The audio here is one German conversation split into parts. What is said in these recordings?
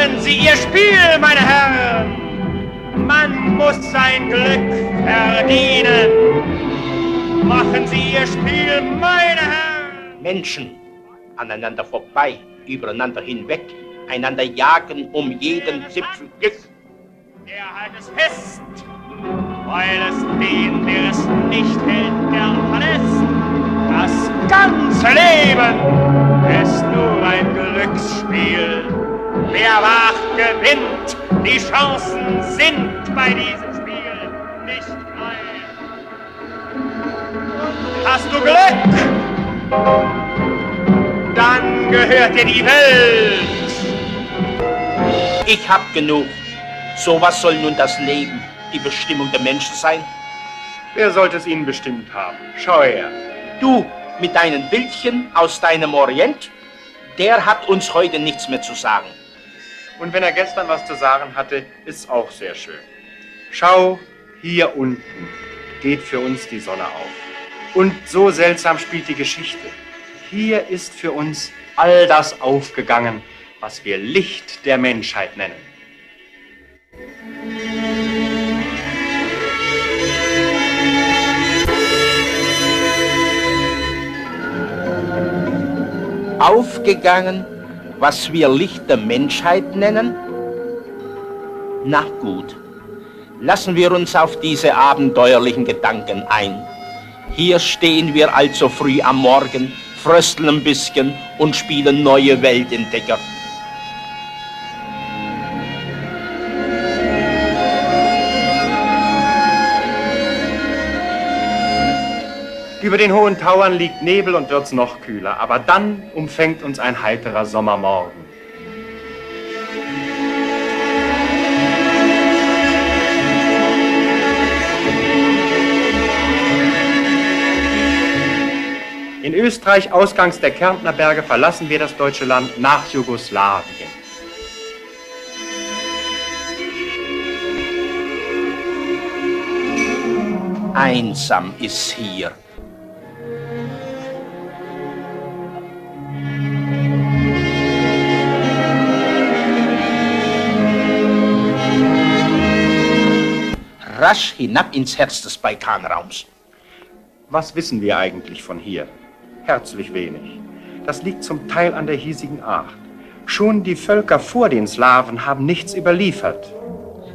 Machen Sie Ihr Spiel, meine Herren! Man muss sein Glück verdienen! Machen Sie Ihr Spiel, meine Herren! Menschen aneinander vorbei, übereinander hinweg, einander jagen um jeden Zipfel Glück. Der halt es fest, weil es den, der es nicht hält, gern verlässt. Das ganze Leben ist nur ein Glücksspiel. Wer wagt, gewinnt. Die Chancen sind bei diesem Spiel nicht frei. Und hast du Glück, dann gehört dir die Welt. Ich hab genug. So was soll nun das Leben, die Bestimmung der Menschen sein? Wer sollte es Ihnen bestimmt haben? Schau her. Du mit deinen Bildchen aus deinem Orient, der hat uns heute nichts mehr zu sagen. Und wenn er gestern was zu sagen hatte, ist auch sehr schön. Schau, hier unten geht für uns die Sonne auf. Und so seltsam spielt die Geschichte. Hier ist für uns all das aufgegangen, was wir Licht der Menschheit nennen. Aufgegangen, was wir Licht der Menschheit nennen? Na gut, lassen wir uns auf diese abenteuerlichen Gedanken ein. Hier stehen wir also früh am Morgen, frösteln ein bisschen und spielen neue Weltentdecker. Über den hohen Tauern liegt Nebel und wird's noch kühler, aber dann umfängt uns ein heiterer Sommermorgen. In Österreich, ausgangs der Kärntner Berge, verlassen wir das deutsche Land nach Jugoslawien. Einsam ist hier. Rasch hinab ins Herz des Balkanraums. Was wissen wir eigentlich von hier? Herzlich wenig. Das liegt zum Teil an der hiesigen Art. Schon die Völker vor den Slawen haben nichts überliefert.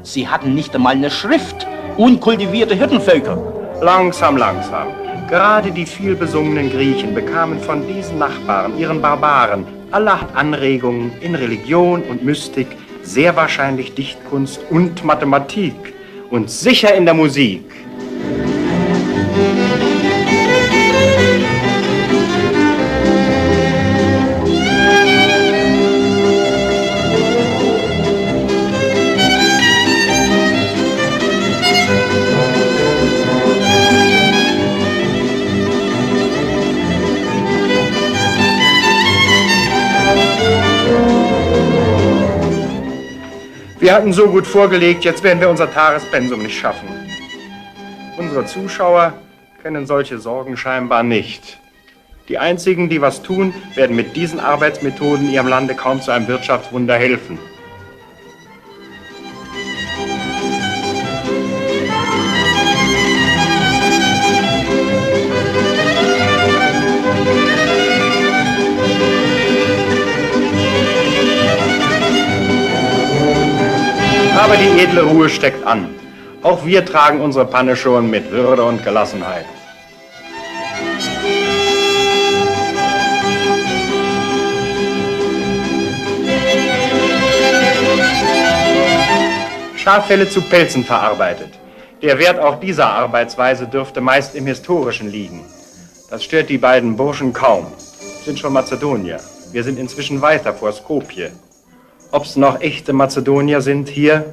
Sie hatten nicht einmal eine Schrift. Unkultivierte Hirtenvölker. Langsam, langsam. Gerade die vielbesungenen Griechen bekamen von diesen Nachbarn, ihren Barbaren, allerhand Anregungen in Religion und Mystik, sehr wahrscheinlich Dichtkunst und Mathematik und sicher in der Musik. Wir hatten so gut vorgelegt, jetzt werden wir unser Tagespensum nicht schaffen. Unsere Zuschauer kennen solche Sorgen scheinbar nicht. Die einzigen, die was tun, werden mit diesen Arbeitsmethoden ihrem Lande kaum zu einem Wirtschaftswunder helfen. Aber die edle Ruhe steckt an. Auch wir tragen unsere Panne schon mit Würde und Gelassenheit. Schaffelle zu Pelzen verarbeitet. Der Wert auch dieser Arbeitsweise dürfte meist im Historischen liegen. Das stört die beiden Burschen kaum. Sind schon Mazedonier. Wir sind inzwischen weiter vor Skopje. Ob's noch echte Mazedonier sind hier,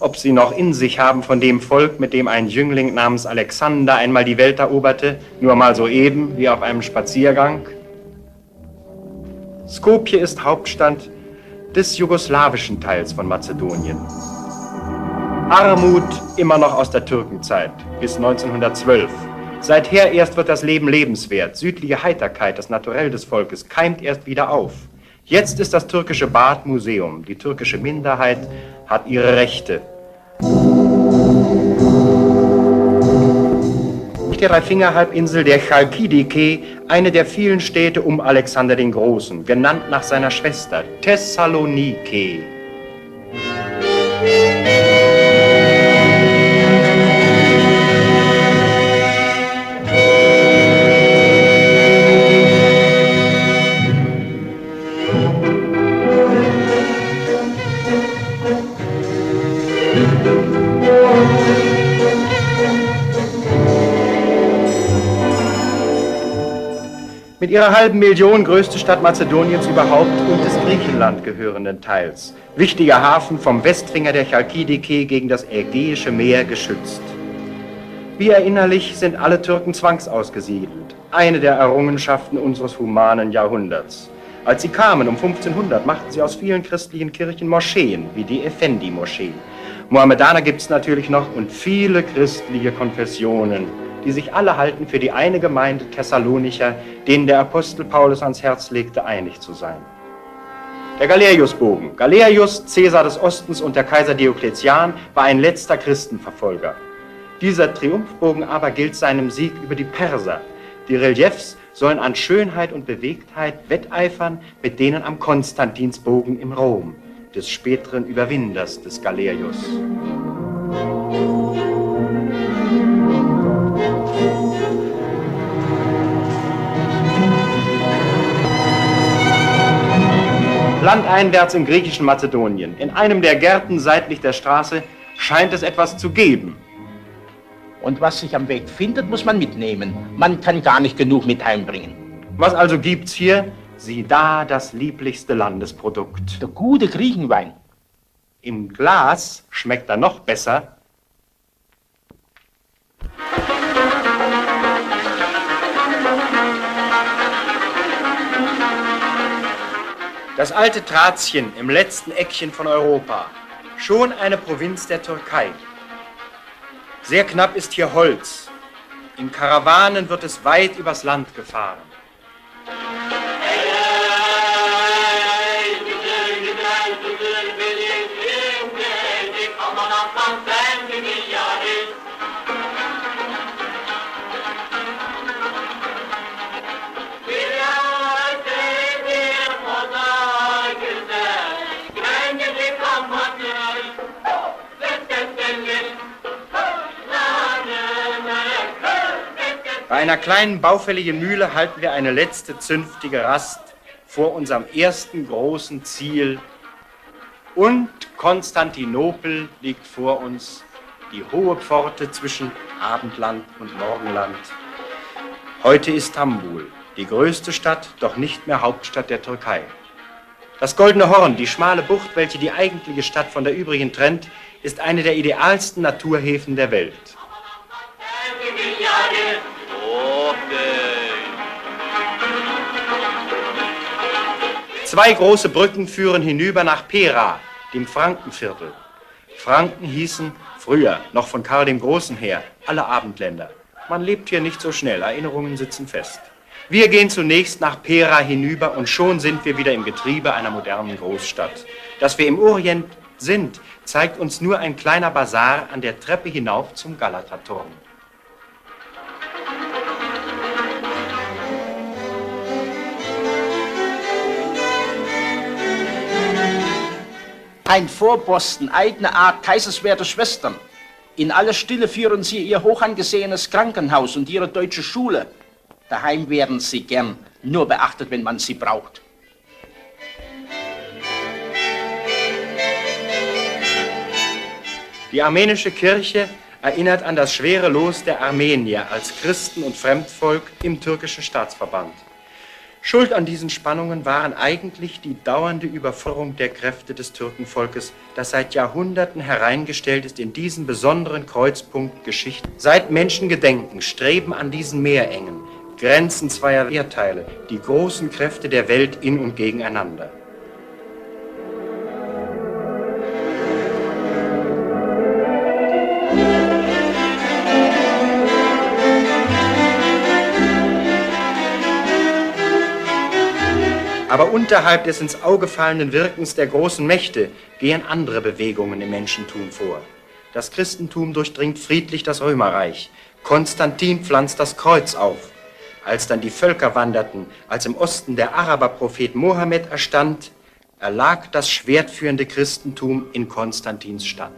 ob sie noch in sich haben von dem Volk, mit dem ein Jüngling namens Alexander einmal die Welt eroberte, nur mal so eben, wie auf einem Spaziergang. Skopje ist Hauptstadt des jugoslawischen Teils von Mazedonien. Armut immer noch aus der Türkenzeit, bis 1912. Seither erst wird das Leben lebenswert. Südliche Heiterkeit, das Naturell des Volkes, keimt erst wieder auf. Jetzt ist das türkische Bad Museum. Die türkische Minderheit hat ihre Rechte. Der Dreifingerhalbinsel der Chalkidiki, eine der vielen Städte um Alexander den Großen, genannt nach seiner Schwester Thessaloniki. Mit ihrer halben Million größte Stadt Mazedoniens überhaupt und des Griechenland gehörenden Teils. Wichtiger Hafen vom Westfinger der Chalkidiki gegen das Ägäische Meer geschützt. Wie erinnerlich sind alle Türken zwangsausgesiedelt. Eine der Errungenschaften unseres humanen Jahrhunderts. Als sie kamen um 1500, machten sie aus vielen christlichen Kirchen Moscheen, wie die Effendi-Moschee. Mohammedaner gibt es natürlich noch und viele christliche Konfessionen, die sich alle halten für die eine Gemeinde Thessalonicher, denen der Apostel Paulus ans Herz legte, einig zu sein. Der Galeriusbogen. Galerius, Cäsar des Ostens und der Kaiser Diokletian, war ein letzter Christenverfolger. Dieser Triumphbogen aber gilt seinem Sieg über die Perser. Die Reliefs sollen an Schönheit und Bewegtheit wetteifern mit denen am Konstantinsbogen in Rom, des späteren Überwinders des Galerius. Landeinwärts im griechischen Mazedonien, in einem der Gärten seitlich der Straße, scheint es etwas zu geben. Und was sich am Weg findet, muss man mitnehmen. Man kann gar nicht genug mit heimbringen. Was also gibt's hier? Sieh da das lieblichste Landesprodukt. Der gute Griechenwein. Im Glas schmeckt er noch besser. Das alte Thrazien im letzten Eckchen von Europa. Schon eine Provinz der Türkei. Sehr knapp ist hier Holz. In Karawanen wird es weit übers Land gefahren. Bei einer kleinen baufälligen Mühle halten wir eine letzte zünftige Rast vor unserem ersten großen Ziel. Und Konstantinopel liegt vor uns, die hohe Pforte zwischen Abendland und Morgenland. Heute Istanbul, die größte Stadt, doch nicht mehr Hauptstadt der Türkei. Das Goldene Horn, die schmale Bucht, welche die eigentliche Stadt von der übrigen trennt, ist eine der idealsten Naturhäfen der Welt. Zwei große Brücken führen hinüber nach Pera, dem Frankenviertel. Franken hießen früher, noch von Karl dem Großen her, alle Abendländer. Man lebt hier nicht so schnell, Erinnerungen sitzen fest. Wir gehen zunächst nach Pera hinüber und schon sind wir wieder im Getriebe einer modernen Großstadt. Dass wir im Orient sind, zeigt uns nur ein kleiner Basar an der Treppe hinauf zum Galata-Turm. Ein Vorposten, eigene Art, kaiserswerte Schwestern. In aller Stille führen sie ihr hochangesehenes Krankenhaus und ihre deutsche Schule. Daheim werden sie gern, nur beachtet, wenn man sie braucht. Die armenische Kirche erinnert an das schwere Los der Armenier als Christen- und Fremdvolk im türkischen Staatsverband. Schuld an diesen Spannungen waren eigentlich die dauernde Überforderung der Kräfte des Türkenvolkes, das seit Jahrhunderten hereingestellt ist in diesen besonderen Kreuzpunkt Geschichte. Seit Menschengedenken streben an diesen Meerengen, Grenzen zweier Erdteile, die großen Kräfte der Welt in und gegeneinander. Aber unterhalb des ins Auge fallenden Wirkens der großen Mächte gehen andere Bewegungen im Menschentum vor. Das Christentum durchdringt friedlich das Römerreich. Konstantin pflanzt das Kreuz auf. Als dann die Völker wanderten, als im Osten der Araberprophet Mohammed erstand, erlag das schwertführende Christentum in Konstantins Stadt.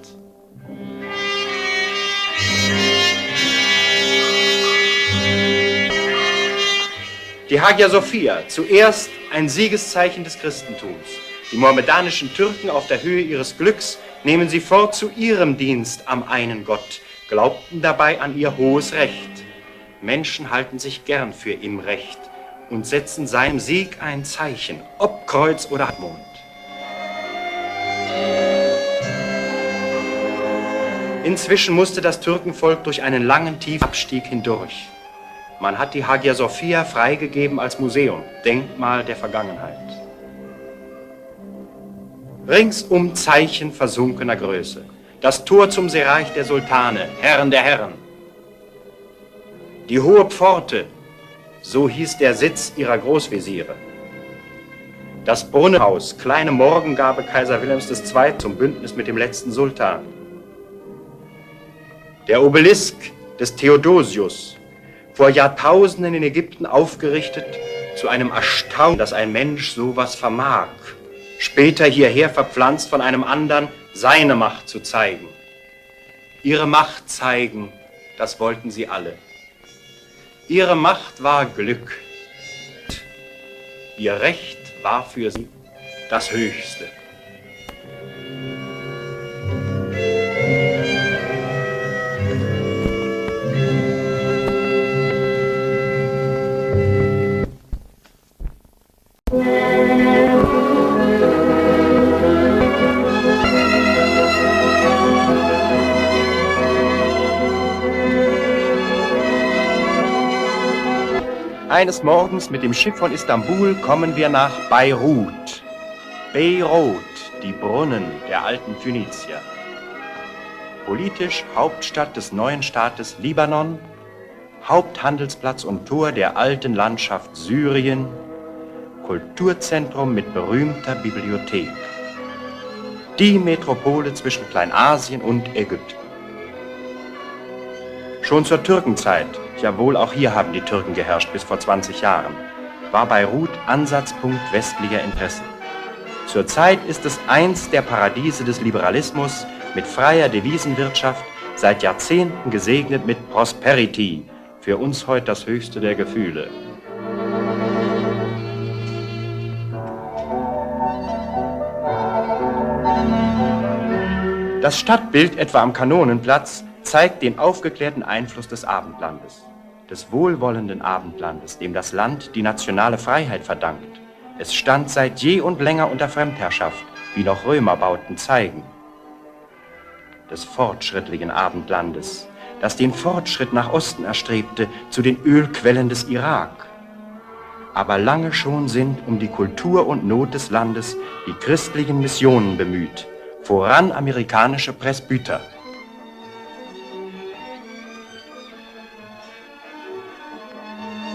Die Hagia Sophia, zuerst ein Siegeszeichen des Christentums. Die mohammedanischen Türken auf der Höhe ihres Glücks nehmen sie fort zu ihrem Dienst am einen Gott, glaubten dabei an ihr hohes Recht. Menschen halten sich gern für im Recht und setzen seinem Sieg ein Zeichen, ob Kreuz oder Mond. Inzwischen musste das Türkenvolk durch einen langen, tiefen Abstieg hindurch. Man hat die Hagia Sophia freigegeben als Museum, Denkmal der Vergangenheit. Ringsum Zeichen versunkener Größe. Das Tor zum Sereich der Sultane, Herren der Herren. Die Hohe Pforte, so hieß der Sitz ihrer Großwesire. Das Brunnenhaus, kleine Morgengabe Kaiser Wilhelms II. Zum Bündnis mit dem letzten Sultan. Der Obelisk des Theodosius, vor Jahrtausenden in Ägypten aufgerichtet, zu einem Erstaunen, dass ein Mensch sowas vermag. Später hierher verpflanzt von einem anderen, seine Macht zu zeigen. Ihre Macht zeigen, das wollten sie alle. Ihre Macht war Glück. Ihr Recht war für sie das Höchste. Eines Morgens mit dem Schiff von Istanbul kommen wir nach Beirut. Beirut, die Brunnen der alten Phönizier. Politisch Hauptstadt des neuen Staates Libanon, Haupthandelsplatz und Tor der alten Landschaft Syrien, Kulturzentrum mit berühmter Bibliothek. Die Metropole zwischen Kleinasien und Ägypten. Schon zur Türkenzeit, jawohl, auch hier haben die Türken geherrscht bis vor 20 Jahren, war Beirut Ansatzpunkt westlicher Interessen. Zurzeit ist es eins der Paradiese des Liberalismus mit freier Devisenwirtschaft, seit Jahrzehnten gesegnet mit Prosperity, für uns heute das höchste der Gefühle. Das Stadtbild etwa am Kanonenplatz zeigt den aufgeklärten Einfluss des Abendlandes, des wohlwollenden Abendlandes, dem das Land die nationale Freiheit verdankt. Es stand seit je und länger unter Fremdherrschaft, wie noch Römerbauten zeigen. Des fortschrittlichen Abendlandes, das den Fortschritt nach Osten erstrebte, zu den Ölquellen des Irak. Aber lange schon sind um die Kultur und Not des Landes die christlichen Missionen bemüht, voran amerikanische Presbyter.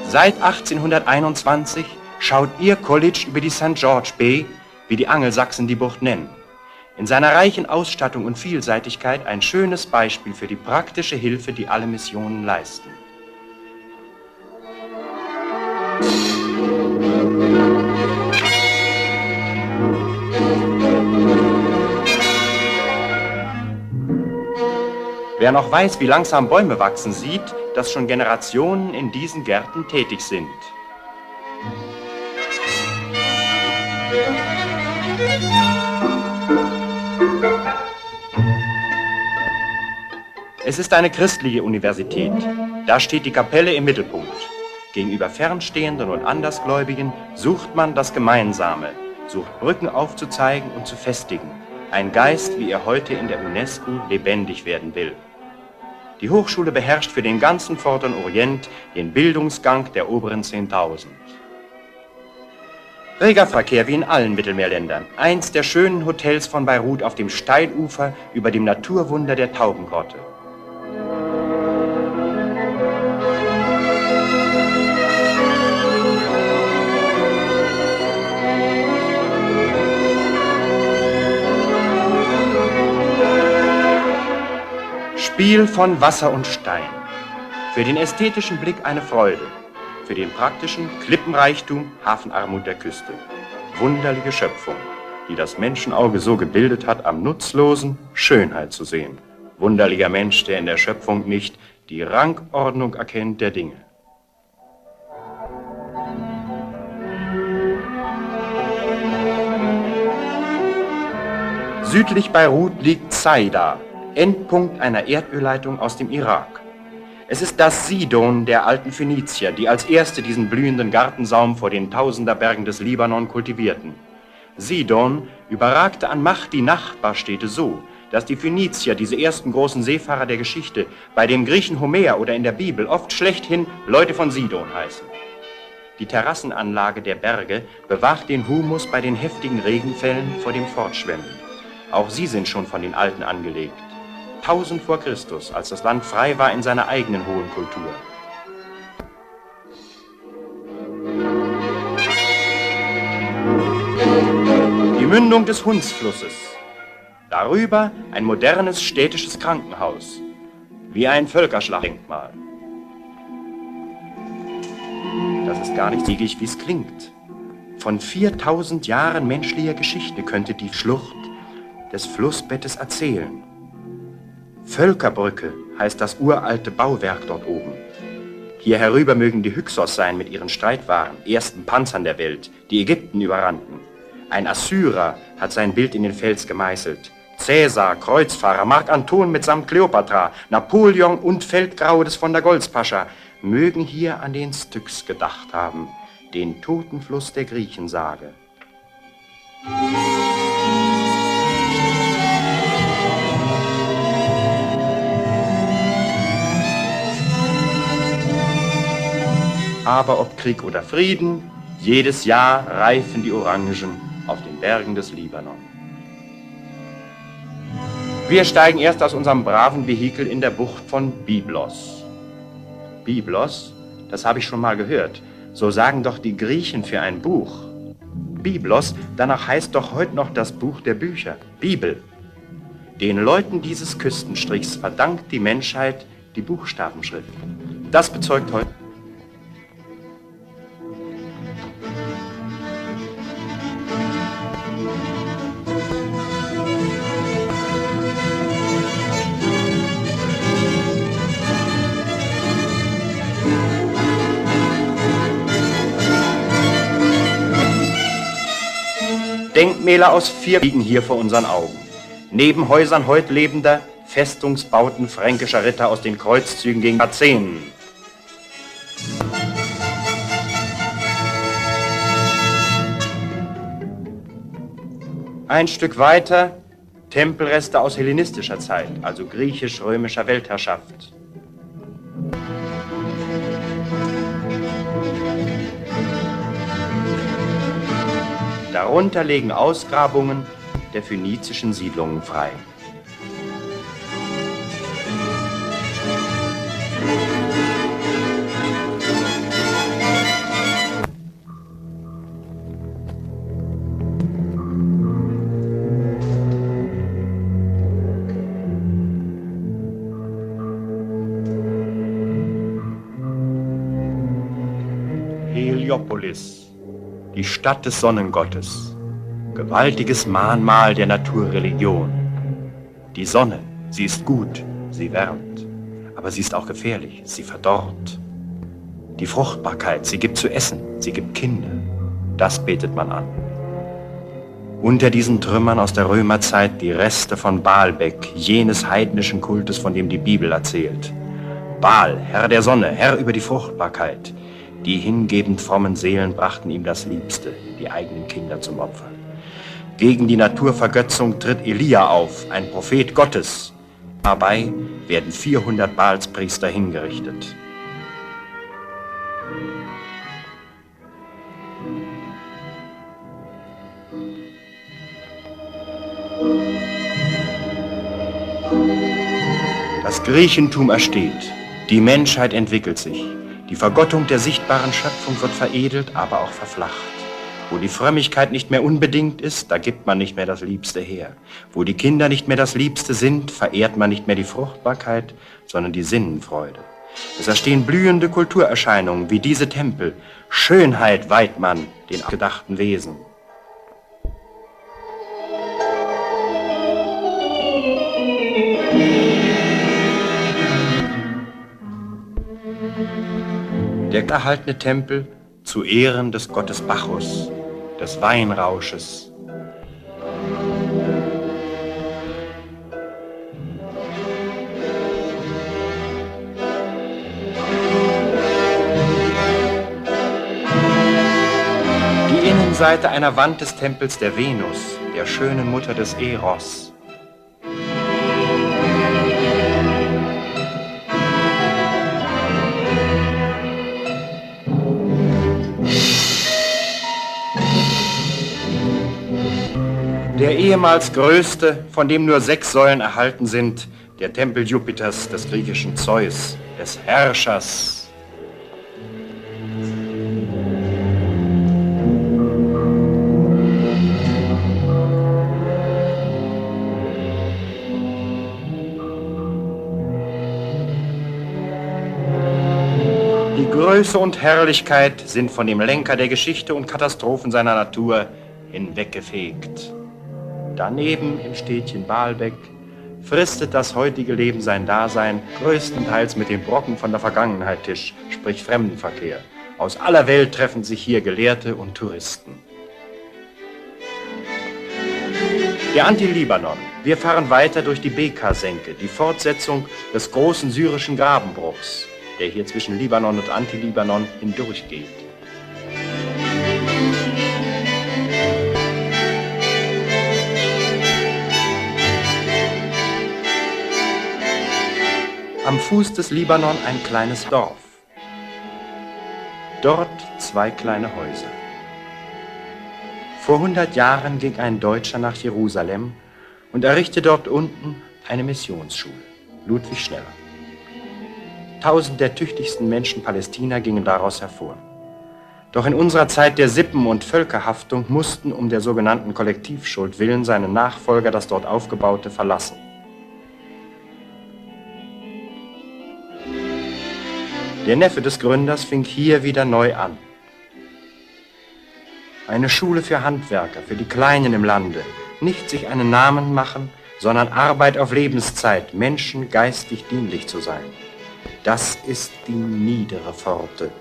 Seit 1821 schaut ihr College über die St. George Bay, wie die Angelsachsen die Bucht nennen. In seiner reichen Ausstattung und Vielseitigkeit ein schönes Beispiel für die praktische Hilfe, die alle Missionen leisten. Wer noch weiß, wie langsam Bäume wachsen, sieht, dass schon Generationen in diesen Gärten tätig sind. Es ist eine christliche Universität. Da steht die Kapelle im Mittelpunkt. Gegenüber Fernstehenden und Andersgläubigen sucht man das Gemeinsame, sucht Brücken aufzuzeigen und zu festigen. Ein Geist, wie er heute in der UNESCO lebendig werden will. Die Hochschule beherrscht für den ganzen Vorderen Orient den Bildungsgang der oberen 10.000. Reger Verkehr wie in allen Mittelmeerländern. Eins der schönen Hotels von Beirut auf dem Steilufer über dem Naturwunder der Taubengrotte. Spiel von Wasser und Stein. Für den ästhetischen Blick eine Freude. Für den praktischen Klippenreichtum, Hafenarmut der Küste. Wunderliche Schöpfung, die das Menschenauge so gebildet hat, am Nutzlosen Schönheit zu sehen. Wunderlicher Mensch, der in der Schöpfung nicht die Rangordnung erkennt der Dinge. Südlich Beirut liegt Zaida, Endpunkt einer Erdölleitung aus dem Irak. Es ist das Sidon der alten Phönizier, die als erste diesen blühenden Gartensaum vor den Tausenderbergen des Libanon kultivierten. Sidon überragte an Macht die Nachbarstädte so, dass die Phönizier, diese ersten großen Seefahrer der Geschichte, bei dem Griechen Homer oder in der Bibel oft schlechthin Leute von Sidon heißen. Die Terrassenanlage der Berge bewacht den Humus bei den heftigen Regenfällen vor dem Fortschwemmen. Auch sie sind schon von den Alten angelegt. 1000 vor Christus, als das Land frei war in seiner eigenen hohen Kultur. Die Mündung des Hundsflusses. Darüber ein modernes städtisches Krankenhaus, wie ein Völkerschlachtdenkmal. Das ist gar nicht siegig, wie es klingt. Von 4000 Jahren menschlicher Geschichte könnte die Schlucht des Flussbettes erzählen. Völkerbrücke heißt das uralte Bauwerk dort oben. Hier herüber mögen die Hyksos sein mit ihren Streitwagen, ersten Panzern der Welt, die Ägypten überrannten. Ein Assyrer hat sein Bild in den Fels gemeißelt. Cäsar, Kreuzfahrer, Mark Anton mitsamt Kleopatra, Napoleon und Feldgraue des von der Goltz-Pascha mögen hier an den Styx gedacht haben, den Totenfluss der Griechensage. Aber ob Krieg oder Frieden, jedes Jahr reifen die Orangen auf den Bergen des Libanon. Wir steigen erst aus unserem braven Vehikel in der Bucht von Byblos. Byblos, das habe ich schon mal gehört. So sagen doch die Griechen für ein Buch. Byblos, danach heißt doch heute noch das Buch der Bücher, Bibel. Den Leuten dieses Küstenstrichs verdankt die Menschheit die Buchstabenschrift. Das bezeugt heute. Denkmäler aus 4 liegen hier vor unseren Augen. Neben Häusern heut lebender Festungsbauten fränkischer Ritter aus den Kreuzzügen gegen Jahrzehnten. Ein Stück weiter Tempelreste aus hellenistischer Zeit, also griechisch-römischer Weltherrschaft. Darunter legen Ausgrabungen der phönizischen Siedlungen frei. Heliopolis, die Stadt des Sonnengottes, gewaltiges Mahnmal der Naturreligion. Die Sonne, sie ist gut, sie wärmt, aber sie ist auch gefährlich, sie verdorrt. Die Fruchtbarkeit, sie gibt zu essen, sie gibt Kinder, das betet man an. Unter diesen Trümmern aus der Römerzeit die Reste von Baalbek, jenes heidnischen Kultes, von dem die Bibel erzählt. Baal, Herr der Sonne, Herr über die Fruchtbarkeit. Die hingebend frommen Seelen brachten ihm das Liebste, die eigenen Kinder zum Opfer. Gegen die Naturvergötzung tritt Elia auf, ein Prophet Gottes. Dabei werden 400 Baalspriester hingerichtet. Das Griechentum ersteht, die Menschheit entwickelt sich. Die Vergottung der sichtbaren Schöpfung wird veredelt, aber auch verflacht. Wo die Frömmigkeit nicht mehr unbedingt ist, da gibt man nicht mehr das Liebste her. Wo die Kinder nicht mehr das Liebste sind, verehrt man nicht mehr die Fruchtbarkeit, sondern die Sinnenfreude. Es entstehen blühende Kulturerscheinungen wie diese Tempel. Schönheit weiht man den gedachten Wesen. Der erhaltene Tempel zu Ehren des Gottes Bacchus, des Weinrausches. Die Innenseite einer Wand des Tempels der Venus, der schönen Mutter des Eros. Der ehemals größte, von dem nur 6 Säulen erhalten sind, der Tempel Jupiters, des griechischen Zeus, des Herrschers. Die Größe und Herrlichkeit sind von dem Lenker der Geschichte und Katastrophen seiner Natur hinweggefegt. Daneben im Städtchen Baalbek fristet das heutige Leben sein Dasein größtenteils mit den Brocken von der Vergangenheit Tisch, sprich Fremdenverkehr. Aus aller Welt treffen sich hier Gelehrte und Touristen. Der Anti-Libanon. Wir fahren weiter durch die Beka-Senke, die Fortsetzung des großen syrischen Grabenbruchs, der hier zwischen Libanon und Anti-Libanon hindurchgeht. Am Fuß des Libanon ein kleines Dorf. Dort 2 kleine Häuser. Vor 100 Jahren ging ein Deutscher nach Jerusalem und errichtete dort unten eine Missionsschule. Ludwig Schneller. 1000 der tüchtigsten Menschen Palästina gingen daraus hervor. Doch in unserer Zeit der Sippen- und Völkerhaftung mussten um der sogenannten Kollektivschuld willen seine Nachfolger das dort Aufgebaute verlassen. Der Neffe des Gründers fing hier wieder neu an. Eine Schule für Handwerker, für die Kleinen im Lande. Nicht sich einen Namen machen, sondern Arbeit auf Lebenszeit, Menschen geistig dienlich zu sein. Das ist die niedere Pforte,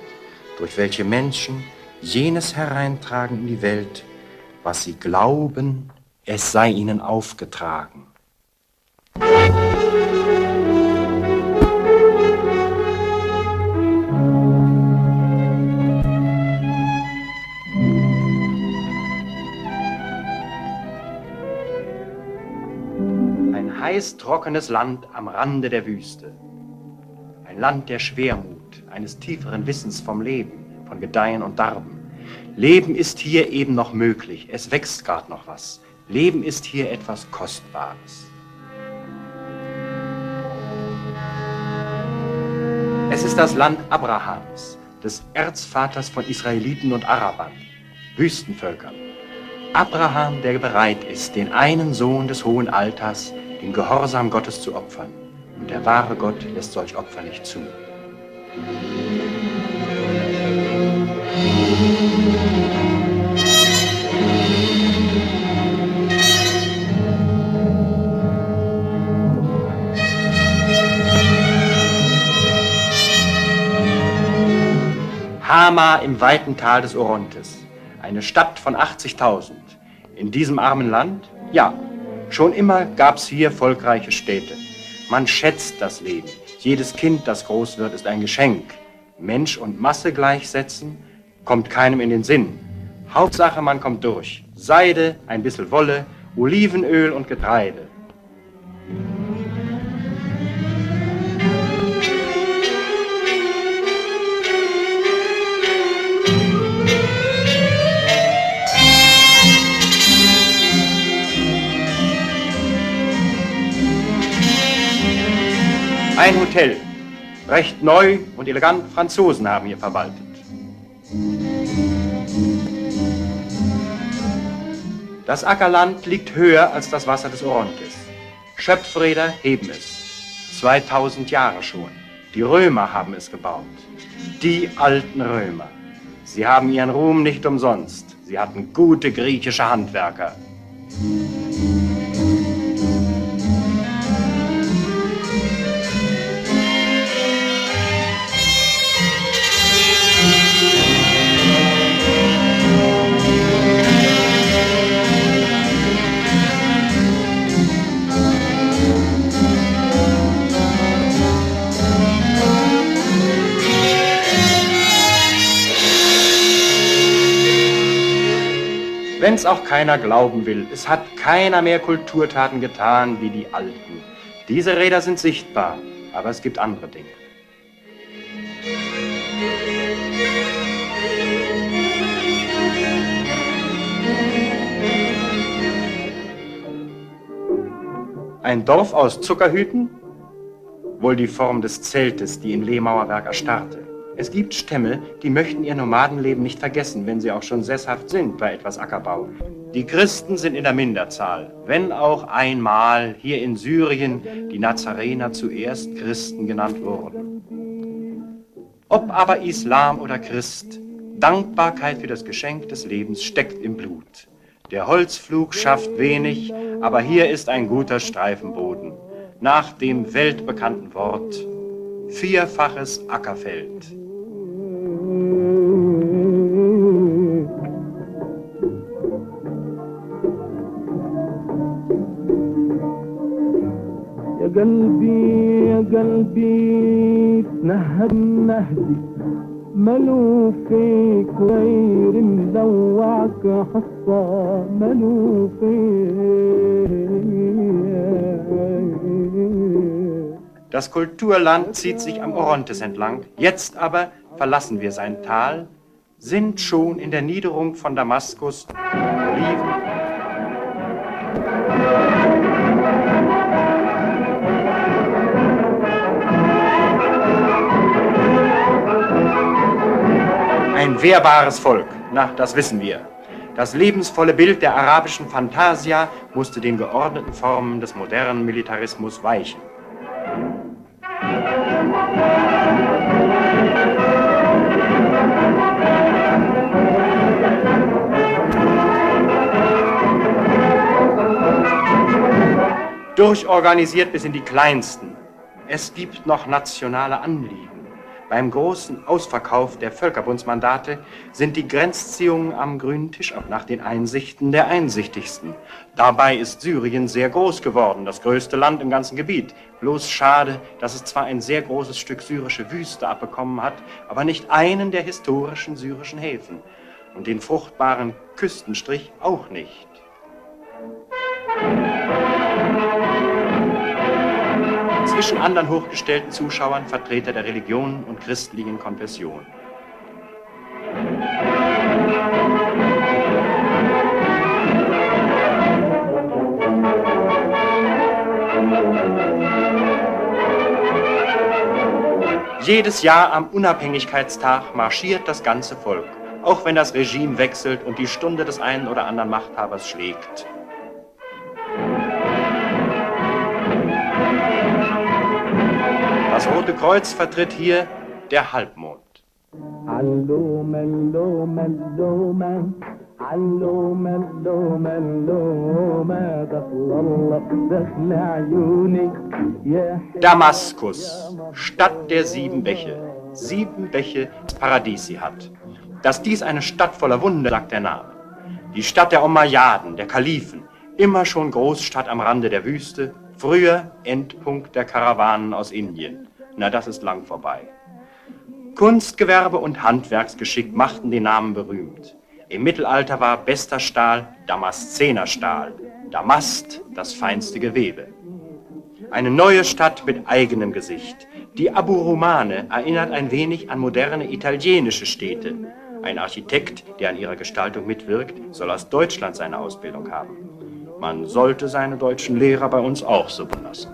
durch welche Menschen jenes hereintragen in die Welt, was sie glauben, es sei ihnen aufgetragen. Heiß trockenes Land am Rande der Wüste. Ein Land der Schwermut, eines tieferen Wissens vom Leben, von Gedeihen und Darben. Leben ist hier eben noch möglich, es wächst gerade noch was. Leben ist hier etwas Kostbares. Es ist das Land Abrahams, des Erzvaters von Israeliten und Arabern, Wüstenvölkern. Abraham, der bereit ist, den einen Sohn des hohen Alters, den Gehorsam Gottes zu opfern. Und der wahre Gott lässt solch Opfer nicht zu. Hama im weiten Tal des Orontes, eine Stadt von 80.000. In diesem armen Land? Ja. Schon immer gab's hier volkreiche Städte. Man schätzt das Leben. Jedes Kind, das groß wird, ist ein Geschenk. Mensch und Masse gleichsetzen, kommt keinem in den Sinn. Hauptsache, man kommt durch. Seide, ein bisschen Wolle, Olivenöl und Getreide. Ein Hotel, recht neu und elegant, Franzosen haben hier verwaltet. Das Ackerland liegt höher als das Wasser des Orontes. Schöpfräder heben es. 2000 Jahre schon. Die Römer haben es gebaut. Die alten Römer. Sie haben ihren Ruhm nicht umsonst. Sie hatten gute griechische Handwerker. Wenn's auch keiner glauben will, es hat keiner mehr Kulturtaten getan wie die Alten. Diese Räder sind sichtbar, aber es gibt andere Dinge. Ein Dorf aus Zuckerhüten? Wohl die Form des Zeltes, die in Lehmauerwerk erstarrte. Es gibt Stämme, die möchten ihr Nomadenleben nicht vergessen, wenn sie auch schon sesshaft sind bei etwas Ackerbau. Die Christen sind in der Minderzahl, wenn auch einmal hier in Syrien die Nazarener zuerst Christen genannt wurden. Ob aber Islam oder Christ, Dankbarkeit für das Geschenk des Lebens steckt im Blut. Der Holzpflug schafft wenig, aber hier ist ein guter Streifenboden. Nach dem weltbekannten Wort: vierfaches Ackerfeld. يا قلبي يا قلبي تنهد نهدي ملو فيك غير مدوعك حصة ملو Das Kulturland zieht sich am Orontes entlang. Jetzt aber verlassen wir sein Tal, sind schon in der Niederung von Damaskus. Oliven. Ein wehrbares Volk, na, das wissen wir. Das lebensvolle Bild der arabischen Fantasia musste den geordneten Formen des modernen Militarismus weichen. Durchorganisiert bis in die Kleinsten. Es gibt noch nationale Anliegen. Beim großen Ausverkauf der Völkerbundsmandate sind die Grenzziehungen am grünen Tisch ab nach den Einsichten der Einsichtigsten. Dabei ist Syrien sehr groß geworden, das größte Land im ganzen Gebiet. Bloß schade, dass es zwar ein sehr großes Stück syrische Wüste abbekommen hat, aber nicht einen der historischen syrischen Häfen. Und den fruchtbaren Küstenstrich auch nicht. Zwischen anderen hochgestellten Zuschauern Vertreter der Religionen und christlichen Konfessionen. Jedes Jahr am Unabhängigkeitstag marschiert das ganze Volk, auch wenn das Regime wechselt und die Stunde des einen oder anderen Machthabers schlägt. Das Rote Kreuz vertritt hier der Halbmond. Damaskus, Stadt der 7 Bäche. 7 Bäche das Paradies sie hat. Dass dies eine Stadt voller Wunder, sagt der Name. Die Stadt der Umayyaden, der Kalifen, immer schon Großstadt am Rande der Wüste, früher Endpunkt der Karawanen aus Indien. Na, das ist lang vorbei. Kunstgewerbe und Handwerksgeschick machten den Namen berühmt. Im Mittelalter war bester Stahl Damaszenerstahl, Damast das feinste Gewebe. Eine neue Stadt mit eigenem Gesicht. Die Abu Rumane erinnert ein wenig an moderne italienische Städte. Ein Architekt, der an ihrer Gestaltung mitwirkt, soll aus Deutschland seine Ausbildung haben. Man sollte seine deutschen Lehrer bei uns auch so belassen.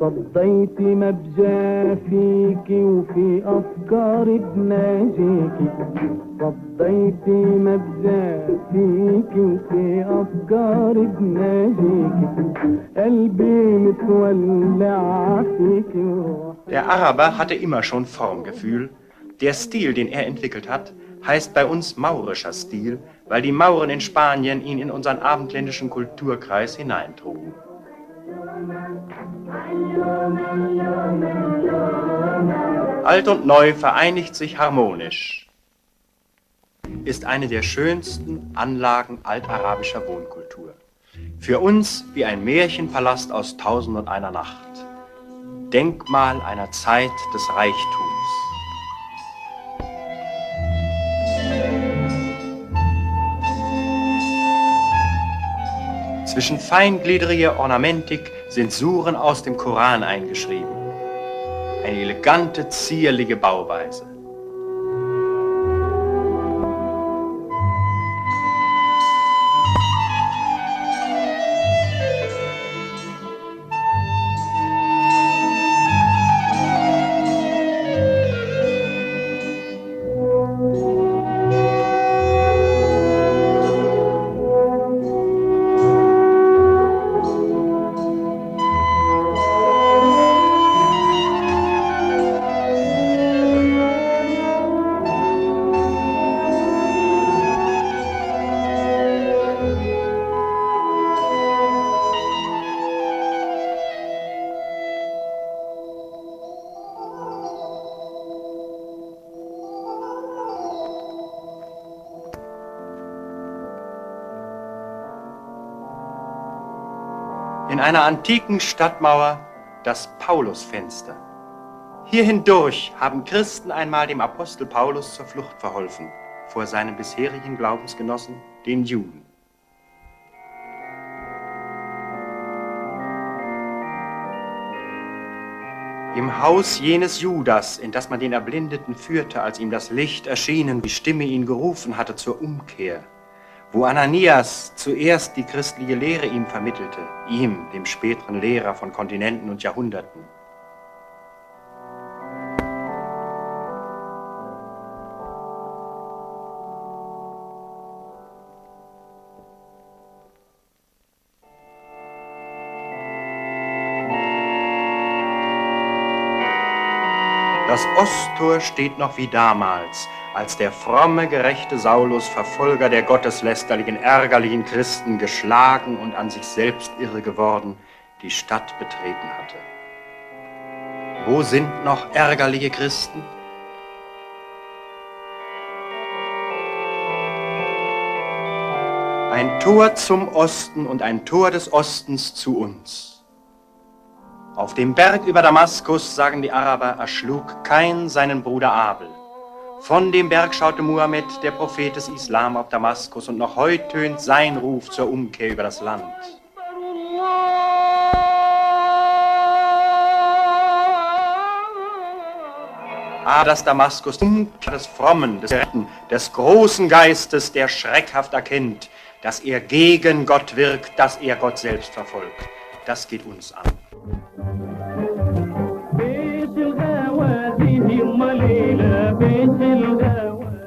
صديت مبجى فيكي وفي أفكاري بناجيكي صديت مبجى فيكي وفي أفكاري بناجيكي قلبي متولع فيكي. Der Araber hatte immer schon Formgefühl. Der Stil, den er entwickelt hat, heißt bei uns maurischer Stil, weil die Mauren in Spanien ihn in unseren abendländischen Kulturkreis hineintrugen. Alt und neu vereinigt sich harmonisch. Ist eine der schönsten Anlagen altarabischer Wohnkultur. Für uns wie ein Märchenpalast aus 1001 Nacht. Denkmal einer Zeit des Reichtums. Zwischen feingliedriger Ornamentik sind Suren aus dem Koran eingeschrieben. Eine elegante, zierliche Bauweise. In einer antiken Stadtmauer das Paulusfenster. Hier hindurch haben Christen einmal dem Apostel Paulus zur Flucht verholfen, vor seinen bisherigen Glaubensgenossen, den Juden. Im Haus jenes Judas, in das man den Erblindeten führte, als ihm das Licht erschienen, die Stimme ihn gerufen hatte zur Umkehr, wo Ananias zuerst die christliche Lehre ihm vermittelte, ihm, dem späteren Lehrer von Kontinenten und Jahrhunderten. Das Osttor steht noch wie damals, als der fromme, gerechte Saulus, Verfolger der gotteslästerlichen, ärgerlichen Christen, geschlagen und an sich selbst irre geworden, die Stadt betreten hatte. Wo sind noch ärgerliche Christen? Ein Tor zum Osten und ein Tor des Ostens zu uns. Auf dem Berg über Damaskus, sagen die Araber, erschlug Kain seinen Bruder Abel. Von dem Berg schaute Muhammed, der Prophet des Islam, auf Damaskus, und noch heute tönt sein Ruf zur Umkehr über das Land. Ah, dass Damaskus Umkehr des Frommen, des Retten, des großen Geistes, der schreckhaft erkennt, dass er gegen Gott wirkt, dass er Gott selbst verfolgt. Das geht uns an.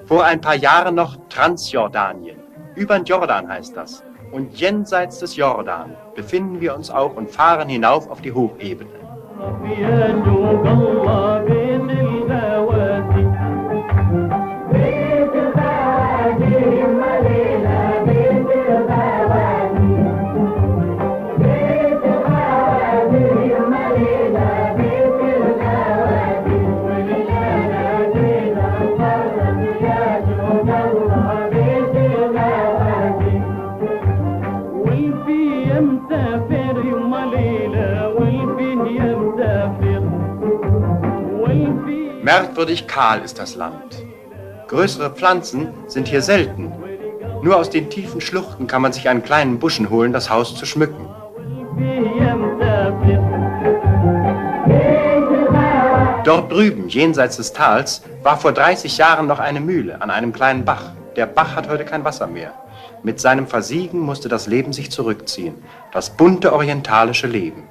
Vor ein paar Jahren noch Transjordanien. Über den Jordan heißt das. Und jenseits des Jordan befinden wir uns auch und fahren hinauf auf die Hochebene. Merkwürdig kahl ist das Land. Größere Pflanzen sind hier selten. Nur aus den tiefen Schluchten kann man sich einen kleinen Buschen holen, das Haus zu schmücken. Dort drüben, jenseits des Tals, war vor 30 Jahren noch eine Mühle an einem kleinen Bach. Der Bach hat heute kein Wasser mehr. Mit seinem Versiegen musste das Leben sich zurückziehen. Das bunte orientalische Leben.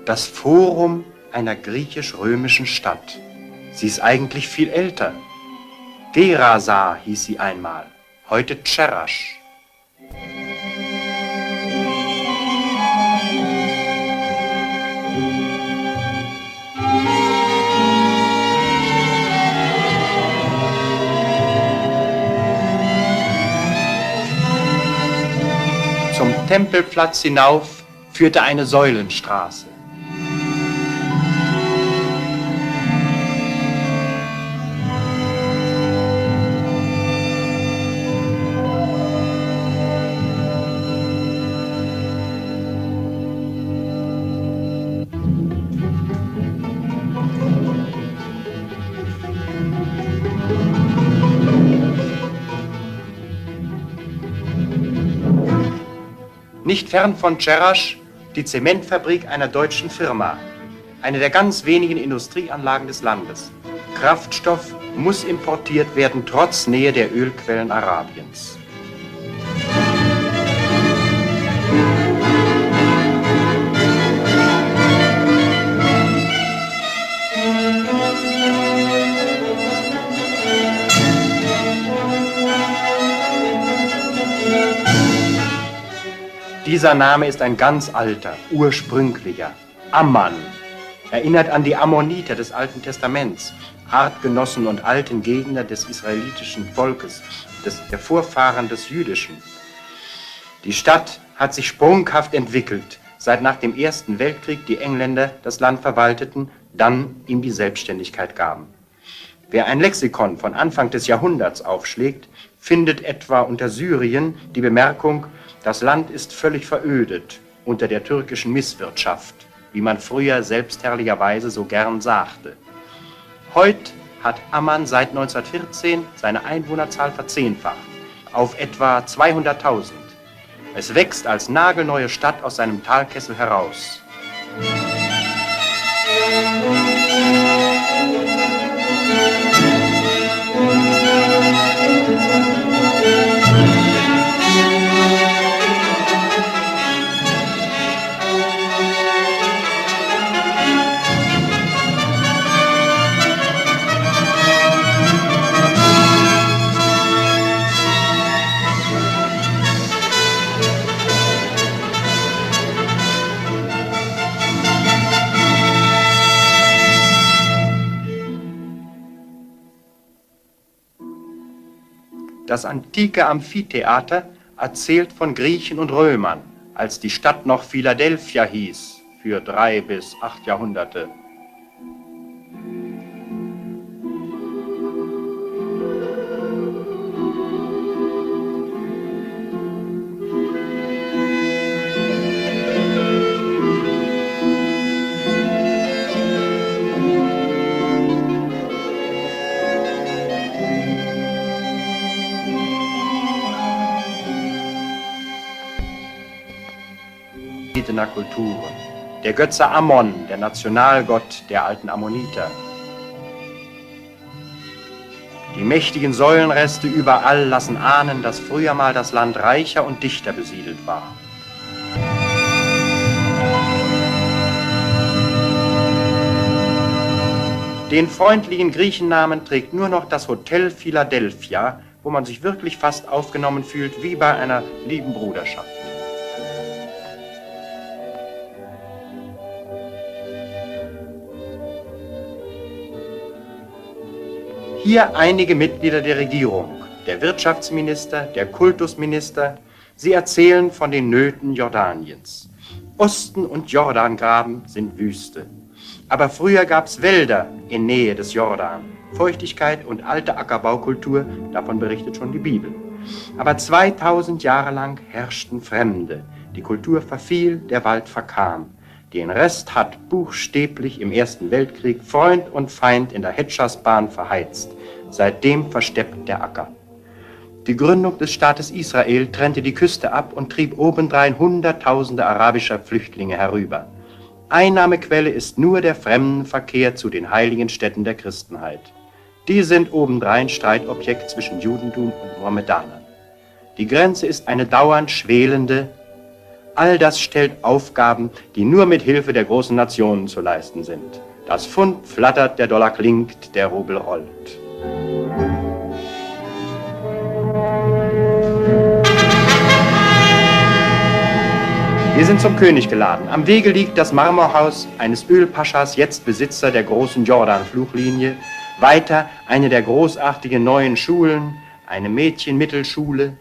Das Forum einer griechisch-römischen Stadt. Sie ist eigentlich viel älter. Gerasa hieß sie einmal, heute Cherash. Zum Tempelplatz hinauf führte eine Säulenstraße. Nicht fern von Cherash die Zementfabrik einer deutschen Firma, eine der ganz wenigen Industrieanlagen des Landes. Kraftstoff muss importiert werden, trotz Nähe der Ölquellen Arabiens. Dieser Name ist ein ganz alter, ursprünglicher. Amman erinnert an die Ammoniter des Alten Testaments, Artgenossen und alten Gegner des israelitischen Volkes, der Vorfahren des Jüdischen. Die Stadt hat sich sprunghaft entwickelt, seit nach dem Ersten Weltkrieg die Engländer das Land verwalteten, dann ihm die Selbstständigkeit gaben. Wer ein Lexikon von Anfang des Jahrhunderts aufschlägt, findet etwa unter Syrien die Bemerkung: Das Land ist völlig verödet unter der türkischen Misswirtschaft, wie man früher selbstherrlicherweise so gern sagte. Heute hat Amman seit 1914 seine Einwohnerzahl verzehnfacht, auf etwa 200.000. Es wächst als nagelneue Stadt aus seinem Talkessel heraus. Das antike Amphitheater erzählt von Griechen und Römern, als die Stadt noch Philadelphia hieß, für 3 bis 8 Jahrhunderte. Kulturen. Der Götze Ammon, der Nationalgott der alten Ammoniter. Die mächtigen Säulenreste überall lassen ahnen, dass früher mal das Land reicher und dichter besiedelt war. Den freundlichen Griechennamen trägt nur noch das Hotel Philadelphia, wo man sich wirklich fast aufgenommen fühlt, wie bei einer lieben Bruderschaft. Hier einige Mitglieder der Regierung, der Wirtschaftsminister, der Kultusminister. Sie erzählen von den Nöten Jordaniens. Osten und Jordangraben sind Wüste. Aber früher gab's Wälder in Nähe des Jordan. Feuchtigkeit und alte Ackerbaukultur, davon berichtet schon die Bibel. Aber 2000 Jahre lang herrschten Fremde. Die Kultur verfiel, der Wald verkam. Den Rest hat buchstäblich im Ersten Weltkrieg Freund und Feind in der Hedgersbahn verheizt. Seitdem versteppt der Acker. Die Gründung des Staates Israel trennte die Küste ab und trieb obendrein Hunderttausende arabischer Flüchtlinge herüber. Einnahmequelle ist nur der Fremdenverkehr zu den heiligen Städten der Christenheit. Die sind obendrein Streitobjekt zwischen Judentum und Mohammedanern. Die Grenze ist eine dauernd schwelende. All das stellt Aufgaben, die nur mit Hilfe der großen Nationen zu leisten sind. Das Pfund flattert, der Dollar klingt, der Rubel rollt. Wir sind zum König geladen. Am Wege liegt das Marmorhaus eines Ölpaschas, jetzt Besitzer der großen Jordan-Fluglinie. Weiter eine der großartigen neuen Schulen, eine Mädchenmittelschule.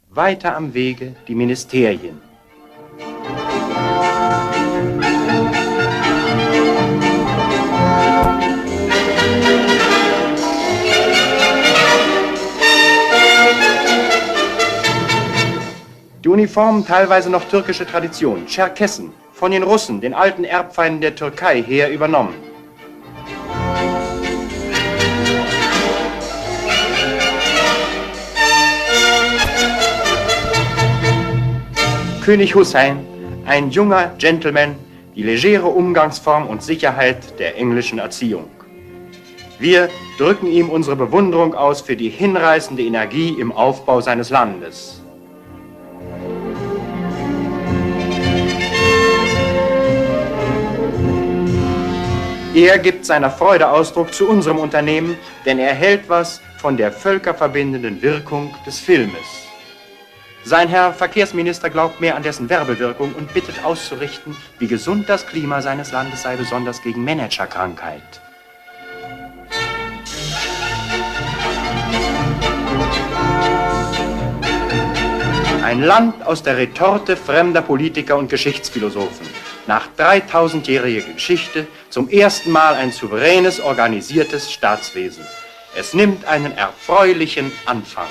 Weiter am Wege die Ministerien. Die Uniformen teilweise noch türkische Tradition, Tscherkessen, von den Russen, den alten Erbfeinden der Türkei, her übernommen. König Hussein, ein junger Gentleman, die legere Umgangsform und Sicherheit der englischen Erziehung. Wir drücken ihm unsere Bewunderung aus für die hinreißende Energie im Aufbau seines Landes. Er gibt seiner Freude Ausdruck zu unserem Unternehmen, denn er hält was von der völkerverbindenden Wirkung des Filmes. Sein Herr Verkehrsminister glaubt mehr an dessen Werbewirkung und bittet auszurichten, wie gesund das Klima seines Landes sei, besonders gegen Managerkrankheit. Ein Land aus der Retorte fremder Politiker und Geschichtsphilosophen. Nach 3000-jähriger Geschichte zum ersten Mal ein souveränes, organisiertes Staatswesen. Es nimmt einen erfreulichen Anfang.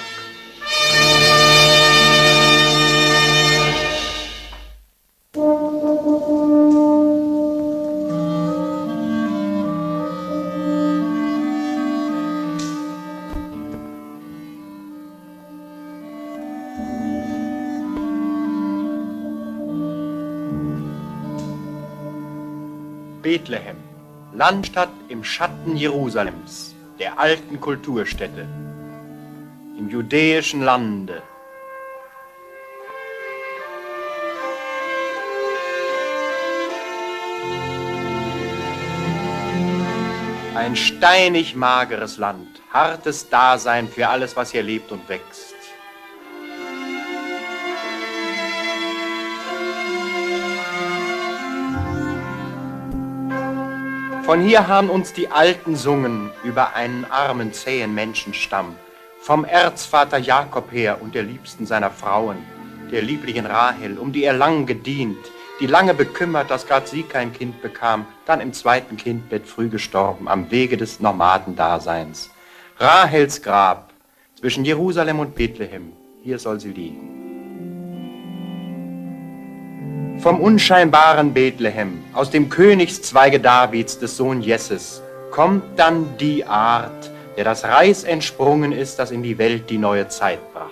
Bethlehem, Landstadt im Schatten Jerusalems, der alten Kulturstätte, im judäischen Lande. Ein steinig mageres Land, hartes Dasein für alles, was hier lebt und wächst. Von hier haben uns die Alten sungen über einen armen, zähen Menschenstamm, vom Erzvater Jakob her und der liebsten seiner Frauen, der lieblichen Rahel, um die er lang gedient, die lange bekümmert, dass grad sie kein Kind bekam, dann im zweiten Kindbett früh gestorben, am Wege des Nomadendaseins. Rahels Grab zwischen Jerusalem und Bethlehem, hier soll sie liegen. Vom unscheinbaren Bethlehem, aus dem Königszweige Davids, des Sohn Jesses, kommt dann die Art, der das Reis entsprungen ist, das in die Welt die neue Zeit brachte.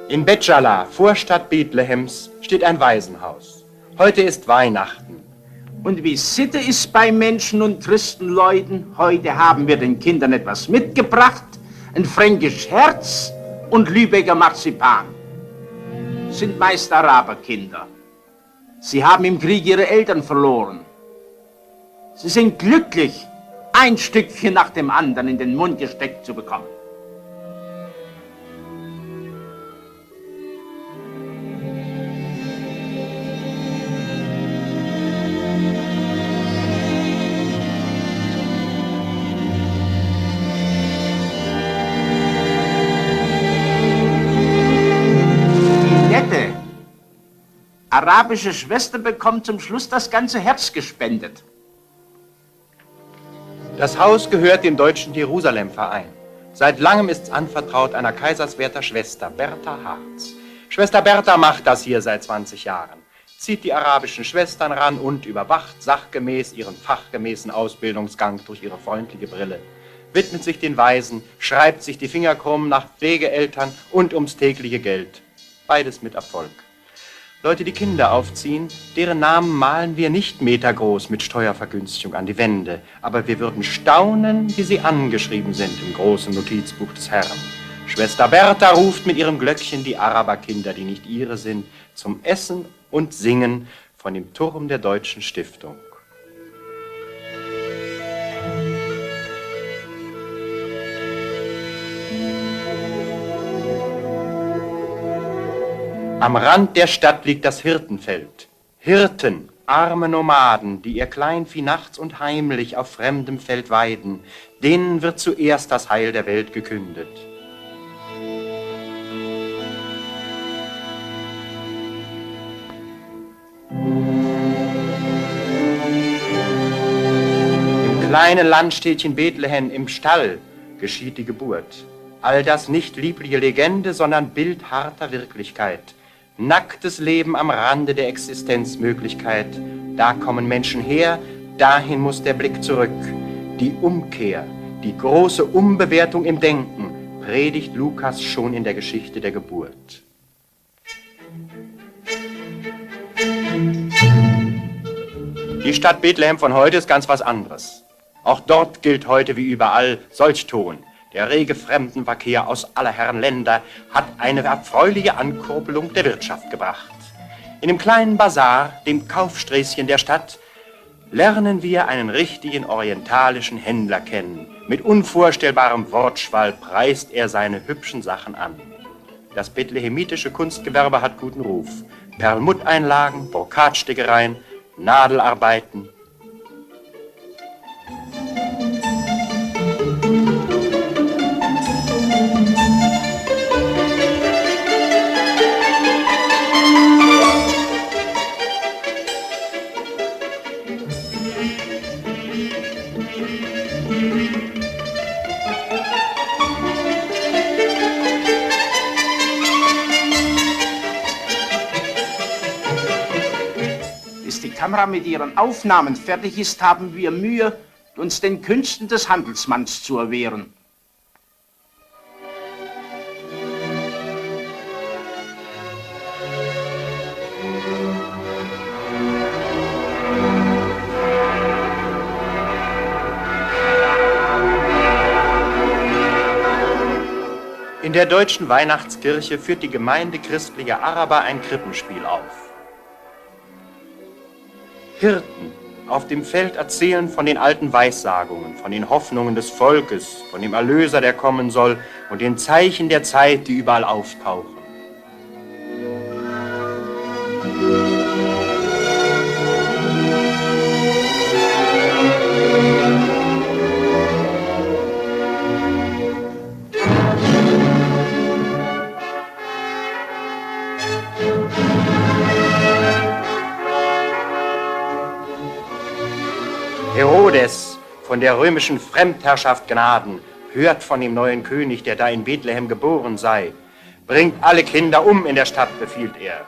In Bet-Jala, Vorstadt Bethlehems, steht ein Waisenhaus. Heute ist Weihnachten. Und wie Sitte ist bei Menschen und Christenleuten, heute haben wir den Kindern etwas mitgebracht, ein fränkisch Herz und Lübecker Marzipan. Sind meist Araberkinder. Sie haben im Krieg ihre Eltern verloren. Sie sind glücklich, ein Stückchen nach dem anderen in den Mund gesteckt zu bekommen. arabische Schwester bekommt zum Schluss das ganze Herz gespendet. Das Haus gehört dem Deutschen Jerusalem-Verein. Seit langem ist es anvertraut einer Kaiserswerther Schwester, Bertha Harz. Schwester Bertha macht das hier seit 20 Jahren. Zieht die arabischen Schwestern ran und überwacht sachgemäß ihren fachgemäßen Ausbildungsgang durch ihre freundliche Brille. Widmet sich den Waisen, schreibt sich die Finger krumm nach Pflegeeltern und ums tägliche Geld. Beides mit Erfolg. Leute, die Kinder aufziehen, deren Namen malen wir nicht metergroß mit Steuervergünstigung an die Wände, aber wir würden staunen, wie sie angeschrieben sind im großen Notizbuch des Herrn. Schwester Bertha ruft mit ihrem Glöckchen die Araberkinder, die nicht ihre sind, zum Essen und Singen von dem Turm der Deutschen Stiftung. Am Rand der Stadt liegt das Hirtenfeld. Hirten, arme Nomaden, die ihr Kleinvieh nachts und heimlich auf fremdem Feld weiden, denen wird zuerst das Heil der Welt gekündet. Im kleinen Landstädtchen Bethlehem im Stall geschieht die Geburt. All das nicht liebliche Legende, sondern Bild harter Wirklichkeit. Nacktes Leben am Rande der Existenzmöglichkeit. Da kommen Menschen her, dahin muss der Blick zurück. Die Umkehr, die große Umbewertung im Denken, predigt Lukas schon in der Geschichte der Geburt. Die Stadt Bethlehem von heute ist ganz was anderes. Auch dort gilt heute wie überall solch Ton. Der rege Fremdenverkehr aus aller Herren Länder hat eine erfreuliche Ankurbelung der Wirtschaft gebracht. In dem kleinen Bazar, dem Kaufsträßchen der Stadt, lernen wir einen richtigen orientalischen Händler kennen. Mit unvorstellbarem Wortschwall preist er seine hübschen Sachen an. Das bethlehemitische Kunstgewerbe hat guten Ruf. Perlmutteinlagen, Brokatstickereien, Nadelarbeiten. Bis die Kamera mit ihren Aufnahmen fertig ist, haben wir Mühe, uns den Künsten des Handelsmanns zu erwehren. In der deutschen Weihnachtskirche führt die Gemeinde christlicher Araber ein Krippenspiel auf. Hirten auf dem Feld erzählen von den alten Weissagungen, von den Hoffnungen des Volkes, von dem Erlöser, der kommen soll, und den Zeichen der Zeit, die überall auftauchen. Herodes, von der römischen Fremdherrschaft Gnaden, hört von dem neuen König, der da in Bethlehem geboren sei. Bringt alle Kinder um in der Stadt, befiehlt er.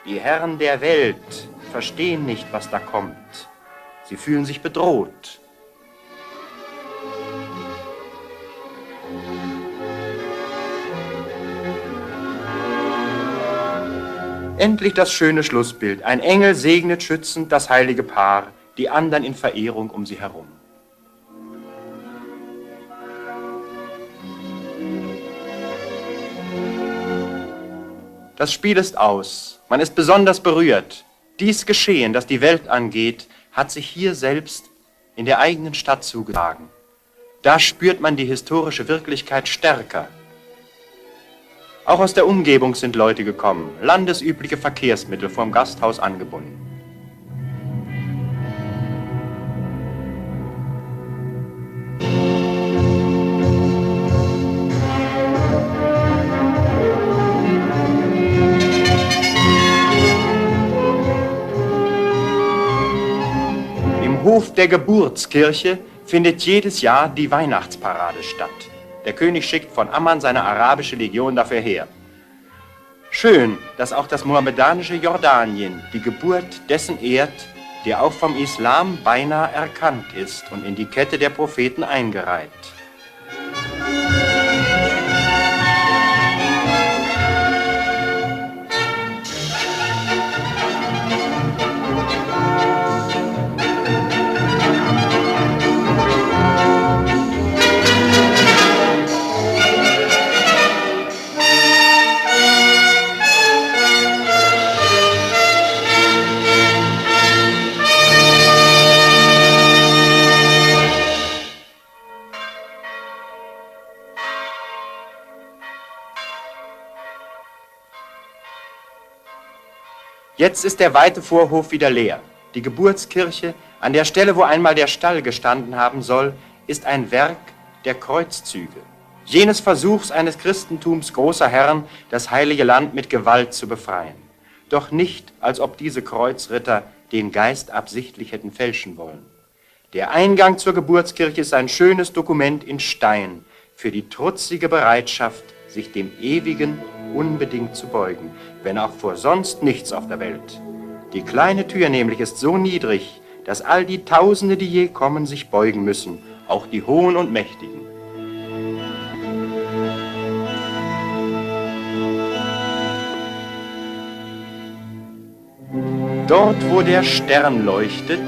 Die Herren der Welt verstehen nicht, was da kommt. Sie fühlen sich bedroht. Endlich das schöne Schlussbild. Ein Engel segnet schützend das heilige Paar, die anderen in Verehrung um sie herum. Das Spiel ist aus. Man ist besonders berührt. Dies Geschehen, das die Welt angeht, hat sich hier selbst in der eigenen Stadt zugetragen. Da spürt man die historische Wirklichkeit stärker. Auch aus der Umgebung sind Leute gekommen, landesübliche Verkehrsmittel vorm Gasthaus angebunden. der Geburtskirche findet jedes Jahr die Weihnachtsparade statt. Der König schickt von Amman seine arabische Legion dafür her. Schön, dass auch das mohammedanische Jordanien die Geburt dessen ehrt, der auch vom Islam beinahe erkannt ist und in die Kette der Propheten eingereiht. Jetzt ist der weite Vorhof wieder leer. Die Geburtskirche, an der Stelle, wo einmal der Stall gestanden haben soll, ist ein Werk der Kreuzzüge. Jenes Versuchs eines Christentums großer Herren, das heilige Land mit Gewalt zu befreien. Doch nicht, als ob diese Kreuzritter den Geist absichtlich hätten fälschen wollen. Der Eingang zur Geburtskirche ist ein schönes Dokument in Stein für die trutzige Bereitschaft, sich dem Ewigen unbedingt zu beugen, wenn auch vor sonst nichts auf der Welt. Die kleine Tür nämlich ist so niedrig, dass all die Tausende, die je kommen, sich beugen müssen, auch die Hohen und Mächtigen. Dort, wo der Stern leuchtet,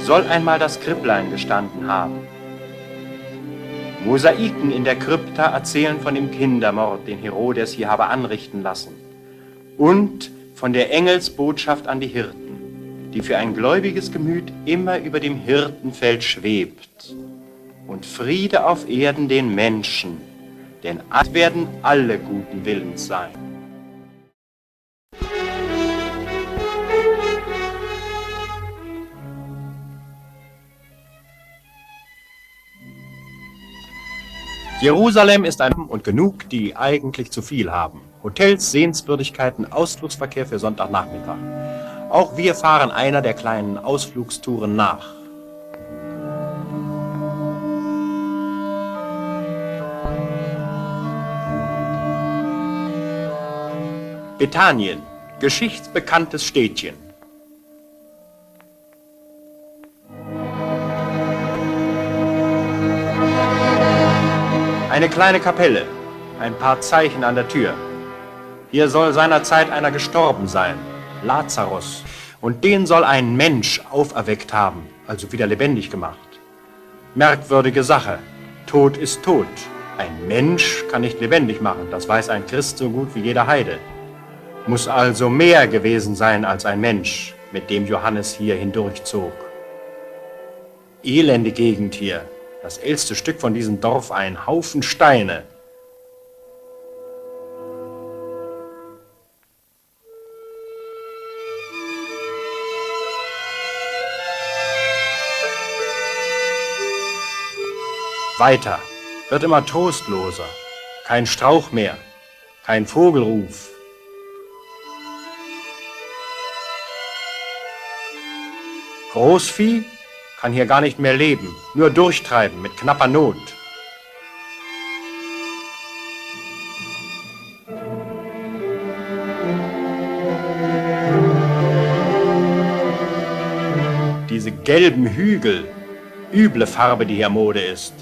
soll einmal das Kripplein gestanden haben. Mosaiken in der Krypta erzählen von dem Kindermord, den Herodes hier habe anrichten lassen, und von der Engelsbotschaft an die Hirten, die für ein gläubiges Gemüt immer über dem Hirtenfeld schwebt. Und Friede auf Erden den Menschen, denn es werden alle guten Willens sein. Jerusalem ist ein und genug, die eigentlich zu viel haben. Hotels, Sehenswürdigkeiten, Ausflugsverkehr für Sonntagnachmittag. Auch wir fahren einer der kleinen Ausflugstouren nach. Bethanien, geschichtsbekanntes Städtchen. Eine kleine Kapelle, ein paar Zeichen an der Tür. Hier soll seinerzeit einer gestorben sein, Lazarus, und den soll ein Mensch auferweckt haben, also wieder lebendig gemacht. Merkwürdige Sache, Tod ist tot. Ein Mensch kann nicht lebendig machen, das weiß ein Christ so gut wie jeder Heide. Muss also mehr gewesen sein als ein Mensch, mit dem Johannes hier hindurchzog. Elende Gegend hier. Das älteste Stück von diesem Dorf, ein Haufen Steine. Weiter, wird immer trostloser. Kein Strauch mehr, kein Vogelruf. Großvieh kann hier gar nicht mehr leben, nur durchtreiben mit knapper Not. Diese gelben Hügel, üble Farbe, die hier Mode ist.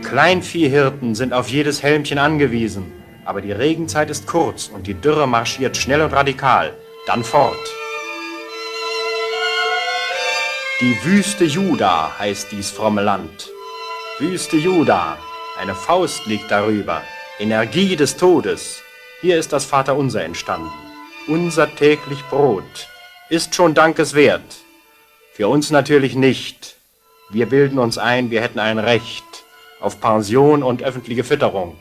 Kleinviehhirten sind auf jedes Helmchen angewiesen, aber die Regenzeit ist kurz und die Dürre marschiert schnell und radikal, dann fort. Die Wüste Juda heißt dies fromme Land. Wüste Juda, eine Faust liegt darüber, Energie des Todes. Hier ist das Vaterunser entstanden. Unser täglich Brot ist schon dankeswert. Für uns natürlich nicht. Wir bilden uns ein, wir hätten ein Recht auf Pension und öffentliche Fütterung.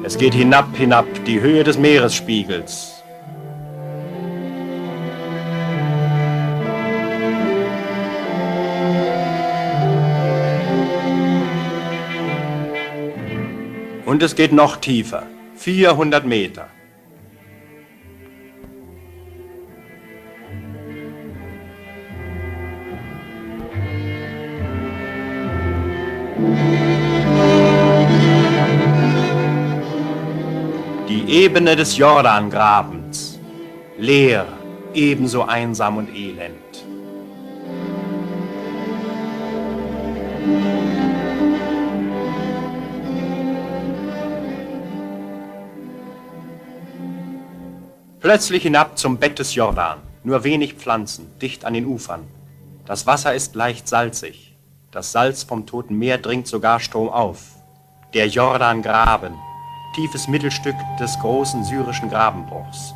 Es geht hinab, hinab, die Höhe des Meeresspiegels. Und es geht noch tiefer, 400 Meter. Die Ebene des Jordangrabens, leer, ebenso einsam und elend. Plötzlich hinab zum Bett des Jordan, nur wenig Pflanzen, dicht an den Ufern. Das Wasser ist leicht salzig. Das Salz vom Toten Meer dringt sogar stromauf. Der Jordangraben, tiefes Mittelstück des großen syrischen Grabenbruchs,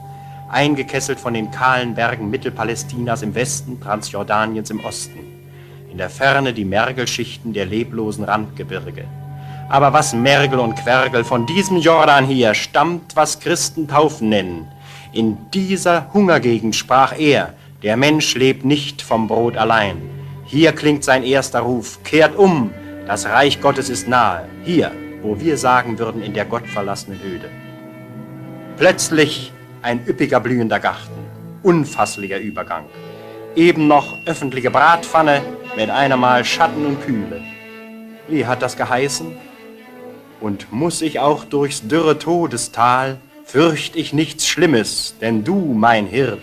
eingekesselt von den kahlen Bergen Mittelpalästinas im Westen, Transjordaniens im Osten. In der Ferne die Mergelschichten der leblosen Randgebirge. Aber was Mergel und Quergel von diesem Jordan hier stammt, was Christen Taufen nennen. In dieser Hungergegend sprach er, der Mensch lebt nicht vom Brot allein. Hier klingt sein erster Ruf, kehrt um, das Reich Gottes ist nahe. Hier, wo wir sagen würden, in der gottverlassenen Öde. Plötzlich ein üppiger blühender Garten, unfasslicher Übergang. Eben noch öffentliche Bratpfanne, mit einermal Schatten und Kühle. Wie hat das geheißen? Und muss ich auch durchs dürre Todestal, fürcht ich nichts Schlimmes, denn du, mein Hirt,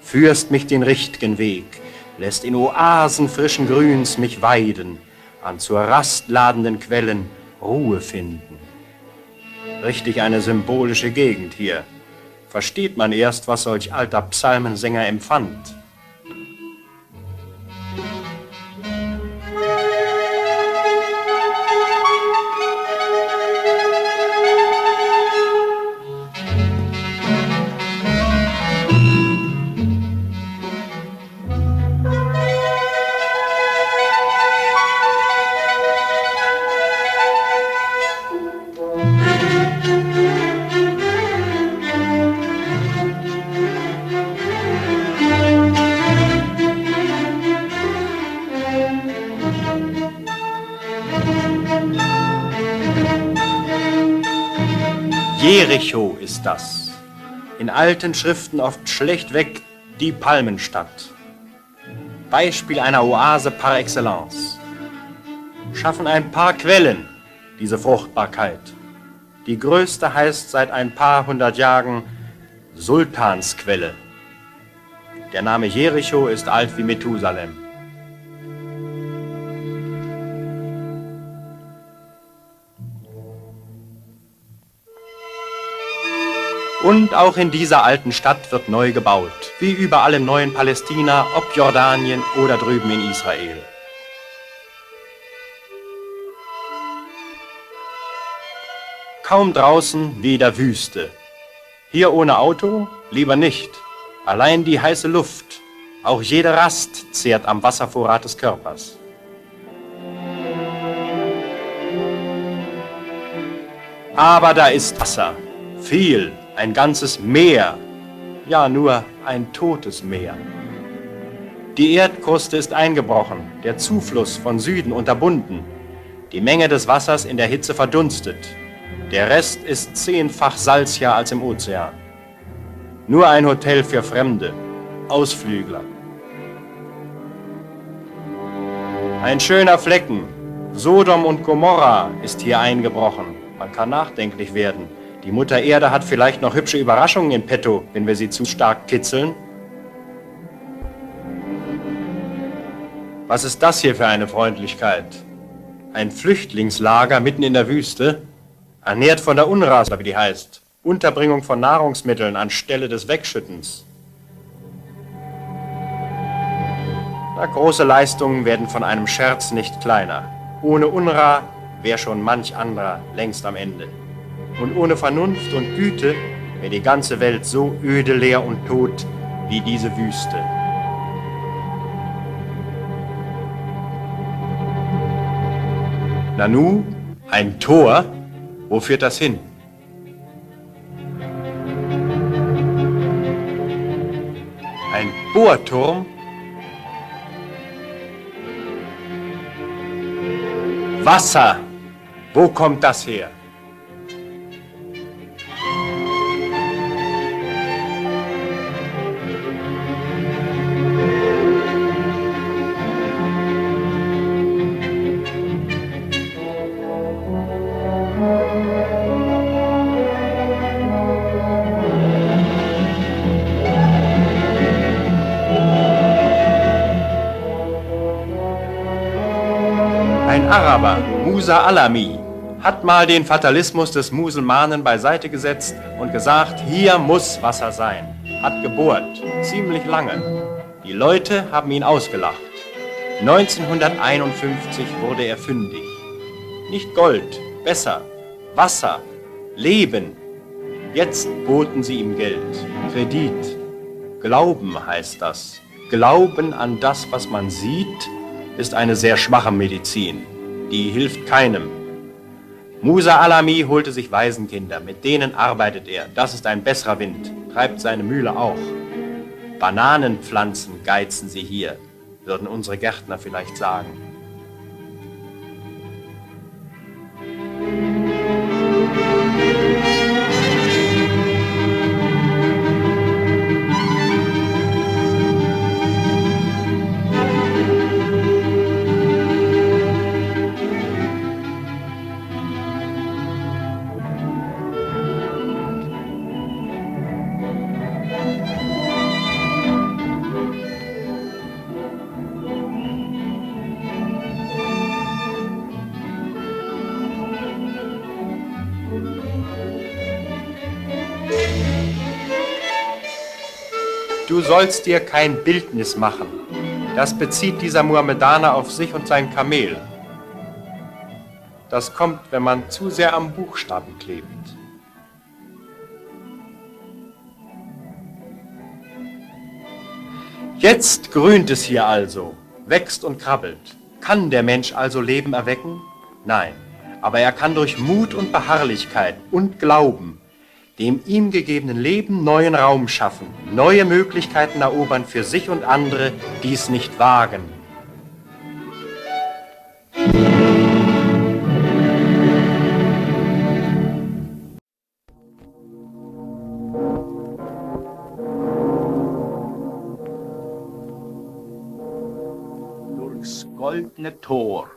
führst mich den richt'gen Weg, lässt in Oasen frischen Grüns mich weiden, an zur Rast ladenden Quellen Ruhe finden. Richtig eine symbolische Gegend hier. Versteht man erst, was solch alter Psalmensänger empfand. Jericho ist das. In alten Schriften oft schlechtweg die Palmenstadt. Beispiel einer Oase par excellence. Schaffen ein paar Quellen diese Fruchtbarkeit. Die größte heißt seit ein paar hundert Jahren Sultansquelle. Der Name Jericho ist alt wie Methusalem. Und auch in dieser alten Stadt wird neu gebaut, wie überall im neuen Palästina, ob Jordanien oder drüben in Israel. Kaum draußen, wieder Wüste. Hier ohne Auto, lieber nicht. Allein die heiße Luft, auch jede Rast zehrt am Wasservorrat des Körpers. Aber da ist Wasser, viel. Ein ganzes Meer, ja nur ein totes Meer. Die Erdkruste ist eingebrochen, der Zufluss von Süden unterbunden. Die Menge des Wassers in der Hitze verdunstet. Der Rest ist 10-fach salziger als im Ozean. Nur ein Hotel für Fremde, Ausflügler. Ein schöner Flecken, Sodom und Gomorra ist hier eingebrochen. Man kann nachdenklich werden. Die Mutter Erde hat vielleicht noch hübsche Überraschungen in petto, wenn wir sie zu stark kitzeln. Was ist das hier für eine Freundlichkeit? Ein Flüchtlingslager mitten in der Wüste, ernährt von der UNRWA, wie die heißt. Unterbringung von Nahrungsmitteln anstelle des Wegschüttens. Na, große Leistungen werden von einem Scherz nicht kleiner. Ohne UNRWA wäre schon manch anderer längst am Ende. Und ohne Vernunft und Güte wäre die ganze Welt so öde, leer und tot wie diese Wüste. Nanu, ein Tor? Wo führt das hin? Ein Bohrturm? Wasser! Wo kommt das her? Araber, Musa Alami, hat mal den Fatalismus des Muselmanen beiseite gesetzt und gesagt, hier muss Wasser sein. Hat gebohrt, ziemlich lange. Die Leute haben ihn ausgelacht. 1951 wurde er fündig. Nicht Gold, besser, Wasser, Leben. Jetzt boten sie ihm Geld, Kredit. Glauben heißt das. Glauben an das, was man sieht, ist eine sehr schwache Medizin. Die hilft keinem. Musa Alami holte sich Waisenkinder, mit denen arbeitet er. Das ist ein besserer Wind, treibt seine Mühle auch. Bananenpflanzen geizen sie hier, würden unsere Gärtner vielleicht sagen. Du sollst dir kein Bildnis machen. Das bezieht dieser Muhammedaner auf sich und sein Kamel. Das kommt, wenn man zu sehr am Buchstaben klebt. Jetzt grünt es hier also, wächst und krabbelt. Kann der Mensch also Leben erwecken? Nein, aber er kann durch Mut und Beharrlichkeit und Glauben dem ihm gegebenen Leben neuen Raum schaffen, neue Möglichkeiten erobern für sich und andere, die es nicht wagen. Durchs goldene Tor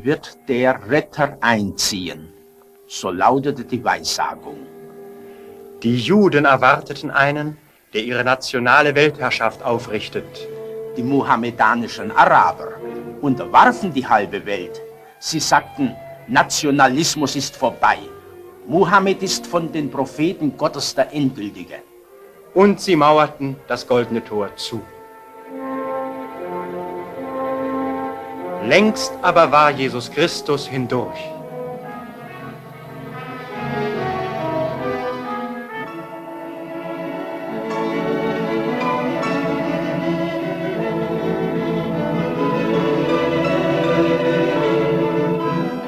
wird der Retter einziehen, so lautete die Weissagung. Die Juden erwarteten einen, der ihre nationale Weltherrschaft aufrichtet. Die muhammedanischen Araber unterwarfen die halbe Welt. Sie sagten, Nationalismus ist vorbei. Mohammed ist von den Propheten Gottes der Endgültige. Und sie mauerten das goldene Tor zu. Längst aber war Jesus Christus hindurch.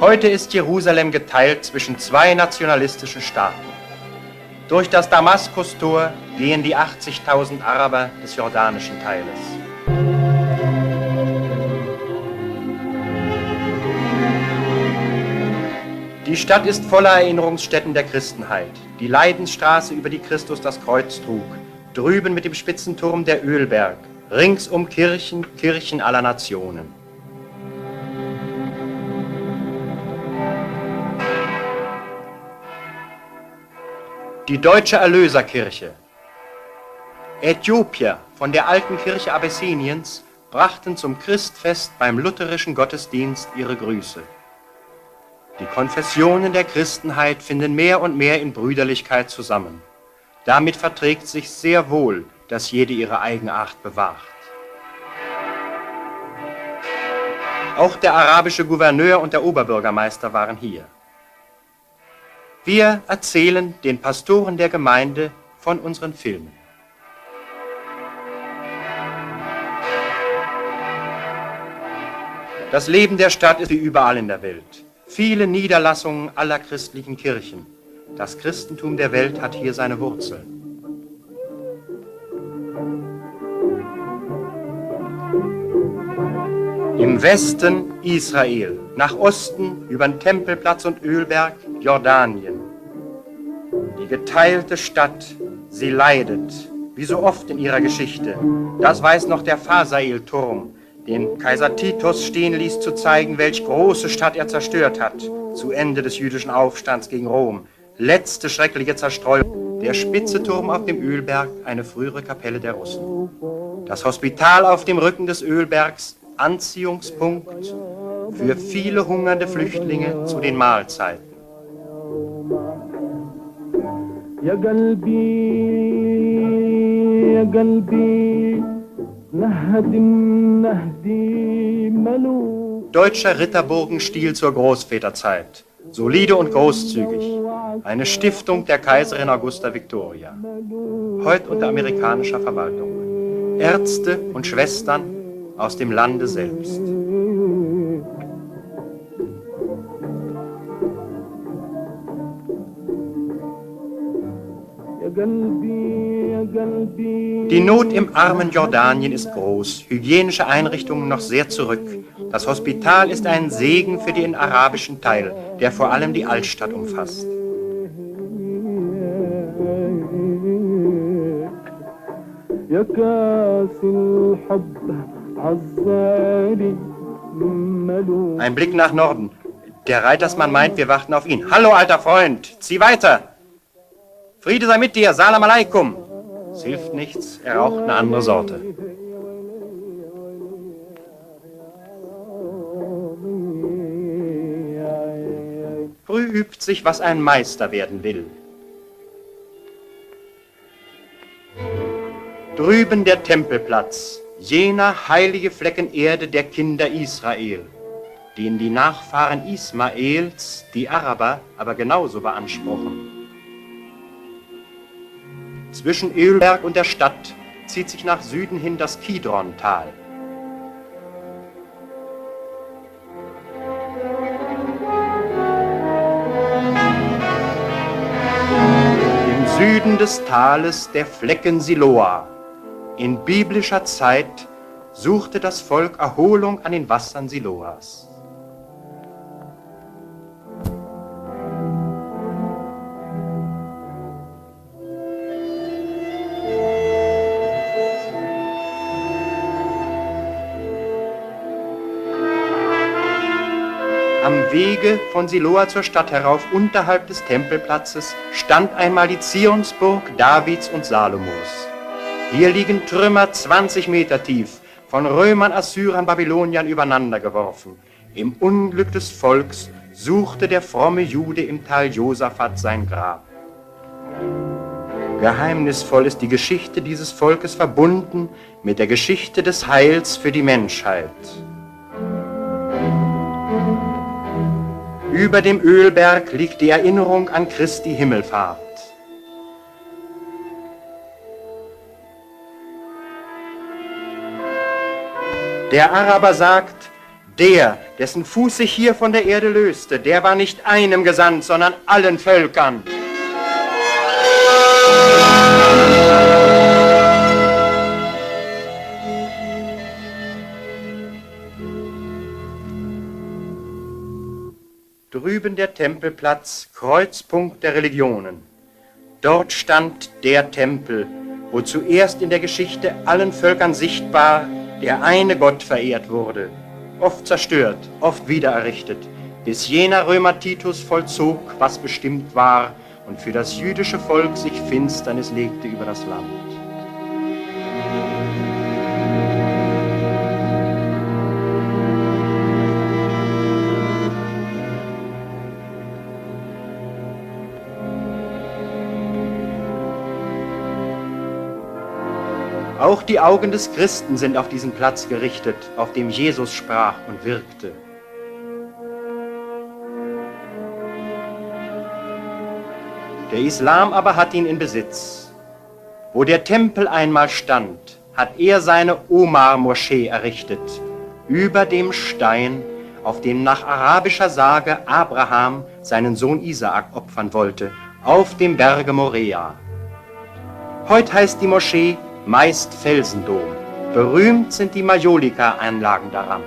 Heute ist Jerusalem geteilt zwischen zwei nationalistischen Staaten. Durch das Damaskustor gehen die 80.000 Araber des jordanischen Teiles. Die Stadt ist voller Erinnerungsstätten der Christenheit. Die Leidensstraße, über die Christus das Kreuz trug, drüben mit dem Spitzenturm der Ölberg, ringsum Kirchen, Kirchen aller Nationen. Die deutsche Erlöserkirche. Äthiopier von der alten Kirche Abessiniens brachten zum Christfest beim lutherischen Gottesdienst ihre Grüße. Die Konfessionen der Christenheit finden mehr und mehr in Brüderlichkeit zusammen. Damit verträgt sich sehr wohl, dass jede ihre Eigenart bewahrt. Auch der arabische Gouverneur und der Oberbürgermeister waren hier. Wir erzählen den Pastoren der Gemeinde von unseren Filmen. Das Leben der Stadt ist wie überall in der Welt. Viele Niederlassungen aller christlichen Kirchen. Das Christentum der Welt hat hier seine Wurzeln. Im Westen Israel, nach Osten über den Tempelplatz und Ölberg Jordanien. Die geteilte Stadt, sie leidet, wie so oft in ihrer Geschichte. Das weiß noch der Phasael-Turm, den Kaiser Titus stehen ließ, zu zeigen, welch große Stadt er zerstört hat, zu Ende des jüdischen Aufstands gegen Rom. Letzte schreckliche Zerstreuung. Der spitze Turm auf dem Ölberg, eine frühere Kapelle der Russen. Das Hospital auf dem Rücken des Ölbergs, Anziehungspunkt für viele hungernde Flüchtlinge zu den Mahlzeiten. يا قلبي يا قلبي نهدي ملو. Deutscher Ritterburgenstil zur Großväterzeit. Solide und großzügig. Eine Stiftung der Kaiserin Augusta Victoria. Heute unter amerikanischer Verwaltung. Ärzte und Schwestern aus dem Lande selbst. Die Not im armen Jordanien ist groß, hygienische Einrichtungen noch sehr zurück. Das Hospital ist ein Segen für den arabischen Teil, der vor allem die Altstadt umfasst. Ein Blick nach Norden. Der Reitersmann meint, wir warten auf ihn. Hallo, alter Freund, zieh weiter! Friede sei mit dir, Salam Aleikum! Es hilft nichts, er raucht eine andere Sorte. Früh übt sich, was ein Meister werden will. Drüben der Tempelplatz, jener heilige Flecken Erde der Kinder Israel, den die Nachfahren Ismaels, die Araber, aber genauso beanspruchen. Zwischen Ölberg und der Stadt zieht sich nach Süden hin das Kidron-Tal. Im Süden des Tales der Flecken Siloa. In biblischer Zeit suchte das Volk Erholung an den Wassern Siloas. Am Wege von Siloa zur Stadt herauf, unterhalb des Tempelplatzes, stand einmal die Zionsburg Davids und Salomos. Hier liegen Trümmer 20 Meter tief, von Römern, Assyrern, Babyloniern übereinandergeworfen. Im Unglück des Volks suchte der fromme Jude im Tal Josaphat sein Grab. Geheimnisvoll ist die Geschichte dieses Volkes verbunden mit der Geschichte des Heils für die Menschheit. Über dem Ölberg liegt die Erinnerung an Christi Himmelfahrt. Der Araber sagt, der, dessen Fuß sich hier von der Erde löste, der war nicht einem gesandt, sondern allen Völkern. Drüben der Tempelplatz, Kreuzpunkt der Religionen. Dort stand der Tempel, wo zuerst in der Geschichte allen Völkern sichtbar der eine Gott verehrt wurde. Oft zerstört, oft wiedererrichtet, bis jener Römer Titus vollzog, was bestimmt war und für das jüdische Volk sich Finsternis legte über das Land. Auch die Augen des Christen sind auf diesen Platz gerichtet, auf dem Jesus sprach und wirkte. Der Islam aber hat ihn in Besitz. Wo der Tempel einmal stand, hat er seine Omar-Moschee errichtet, über dem Stein, auf dem nach arabischer Sage Abraham seinen Sohn Isaak opfern wollte, auf dem Berge Moria. Heute heißt die Moschee meist Felsendom. Berühmt sind die Majolika-Anlagen daran.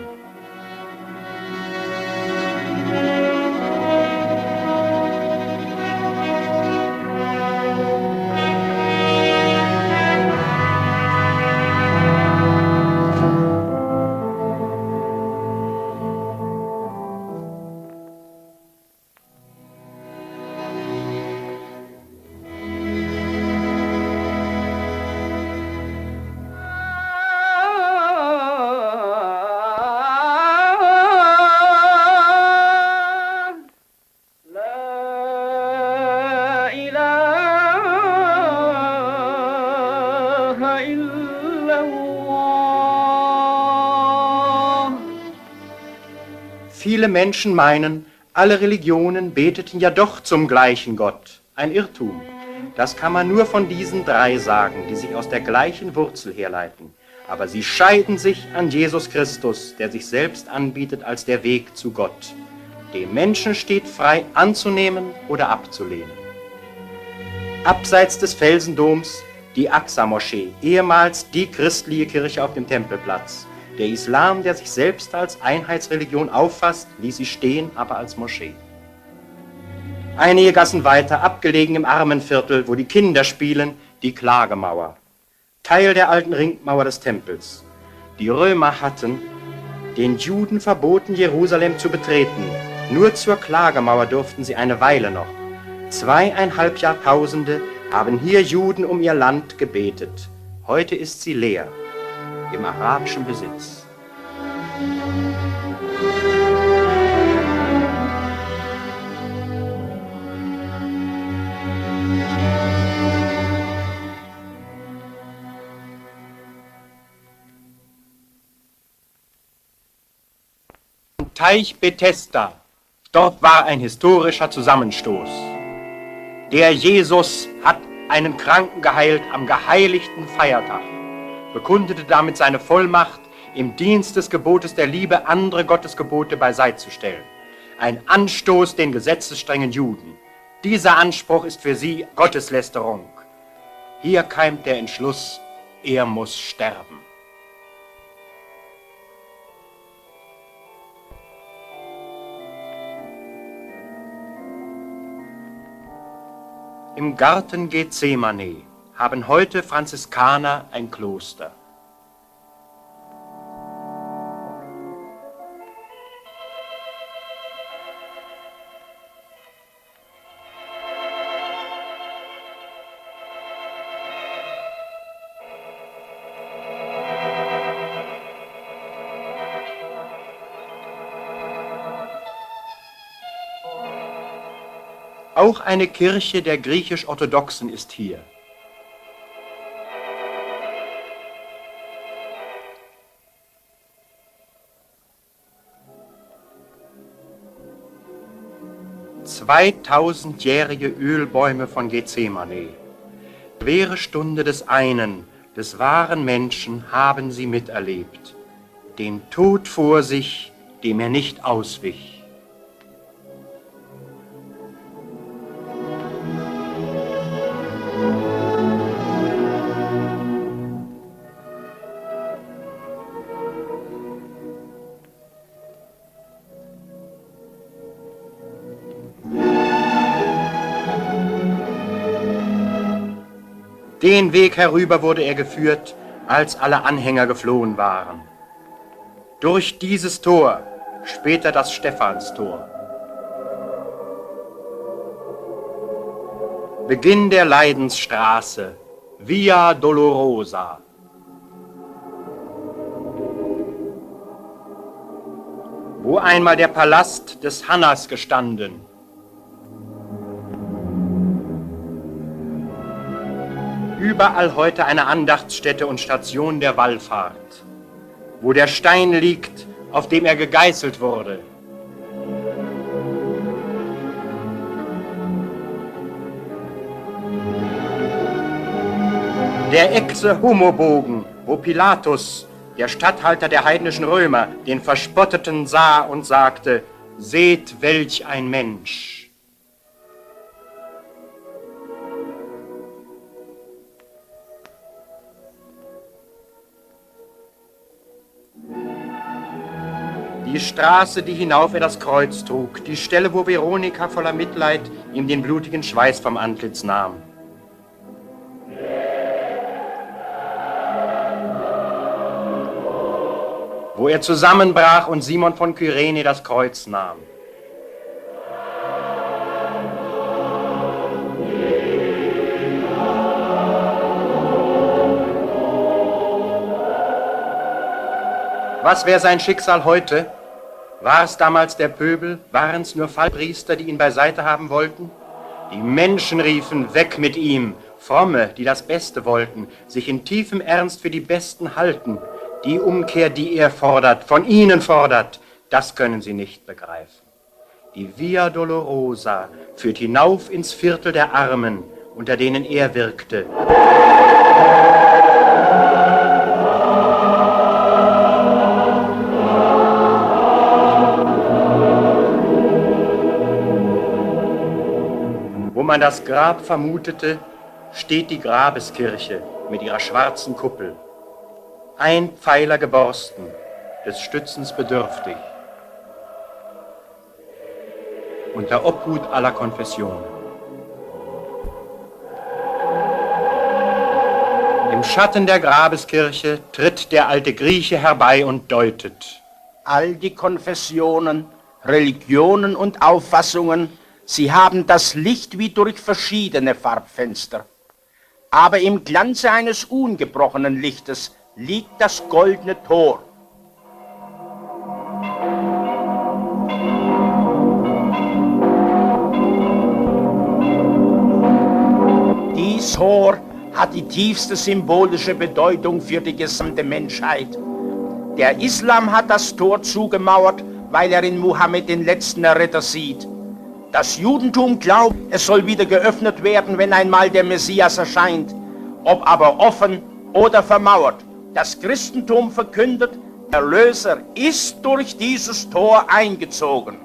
Viele Menschen meinen, alle Religionen beteten ja doch zum gleichen Gott. Ein Irrtum. Das kann man nur von diesen drei sagen, die sich aus der gleichen Wurzel herleiten. Aber sie scheiden sich an Jesus Christus, der sich selbst anbietet als der Weg zu Gott. Dem Menschen steht frei, anzunehmen oder abzulehnen. Abseits des Felsendoms die Aqsa-Moschee, ehemals die christliche Kirche auf dem Tempelplatz. Der Islam, der sich selbst als Einheitsreligion auffasst, ließ sie stehen, aber als Moschee. Einige Gassen weiter, abgelegen im Armenviertel, wo die Kinder spielen, die Klagemauer. Teil der alten Ringmauer des Tempels. Die Römer hatten den Juden verboten, Jerusalem zu betreten. Nur zur Klagemauer durften sie eine Weile noch. 2,5 Jahrtausende haben hier Juden um ihr Land gebetet. Heute ist sie leer, im arabischen Besitz. Teich Bethesda, dort war ein historischer Zusammenstoß. Der Jesus hat einen Kranken geheilt am geheiligten Feiertag, bekundete damit seine Vollmacht, im Dienst des Gebotes der Liebe andere Gottesgebote beiseite zu stellen. Ein Anstoß den gesetzesstrengen Juden. Dieser Anspruch ist für sie Gotteslästerung. Hier keimt der Entschluss, er muss sterben. Im Garten Gethsemane haben heute Franziskaner ein Kloster. Auch eine Kirche der griechisch-orthodoxen ist hier. Zweitausendjährige Ölbäume von Gethsemane. Schwere Stunde des einen, des wahren Menschen haben sie miterlebt. Den Tod vor sich, dem er nicht auswich. Den Weg herüber wurde er geführt, als alle Anhänger geflohen waren. Durch dieses Tor, später das Stephanstor. Beginn der Leidensstraße, Via Dolorosa. Wo einmal der Palast des Hannas gestanden. Überall heute eine Andachtsstätte und Station der Wallfahrt, wo der Stein liegt, auf dem er gegeißelt wurde. Der Exe Homo-Bogen, wo Pilatus, der Statthalter der heidnischen Römer, den Verspotteten sah und sagte: Seht, welch ein Mensch! Die Straße, die hinauf er das Kreuz trug, die Stelle, wo Veronika voller Mitleid ihm den blutigen Schweiß vom Antlitz nahm. Wo er zusammenbrach und Simon von Kyrene das Kreuz nahm. Was wäre sein Schicksal heute? War es damals der Pöbel? Waren es nur Fallpriester, die ihn beiseite haben wollten? Die Menschen riefen, weg mit ihm. Fromme, die das Beste wollten, sich in tiefem Ernst für die Besten halten. Die Umkehr, die er fordert, von ihnen fordert, Das können Sie nicht begreifen. Die Via Dolorosa führt hinauf ins Viertel der Armen, unter denen er wirkte. Wo man das Grab vermutete, steht die Grabeskirche mit ihrer schwarzen Kuppel. Ein Pfeiler geborsten, des Stützens bedürftig. Unter Obhut aller Konfessionen. Im Schatten der Grabeskirche tritt der alte Grieche herbei und deutet. All die Konfessionen, Religionen und Auffassungen, sie haben das Licht wie durch verschiedene Farbfenster. Aber im Glanze eines ungebrochenen Lichtes liegt das goldene Tor. Dies Tor hat die tiefste symbolische Bedeutung für die gesamte Menschheit. Der Islam hat das Tor zugemauert, weil er in Mohammed den letzten Retter sieht. Das Judentum glaubt, es soll wieder geöffnet werden, wenn einmal der Messias erscheint, ob aber offen oder vermauert. Das Christentum verkündet, der Erlöser ist durch dieses Tor eingezogen.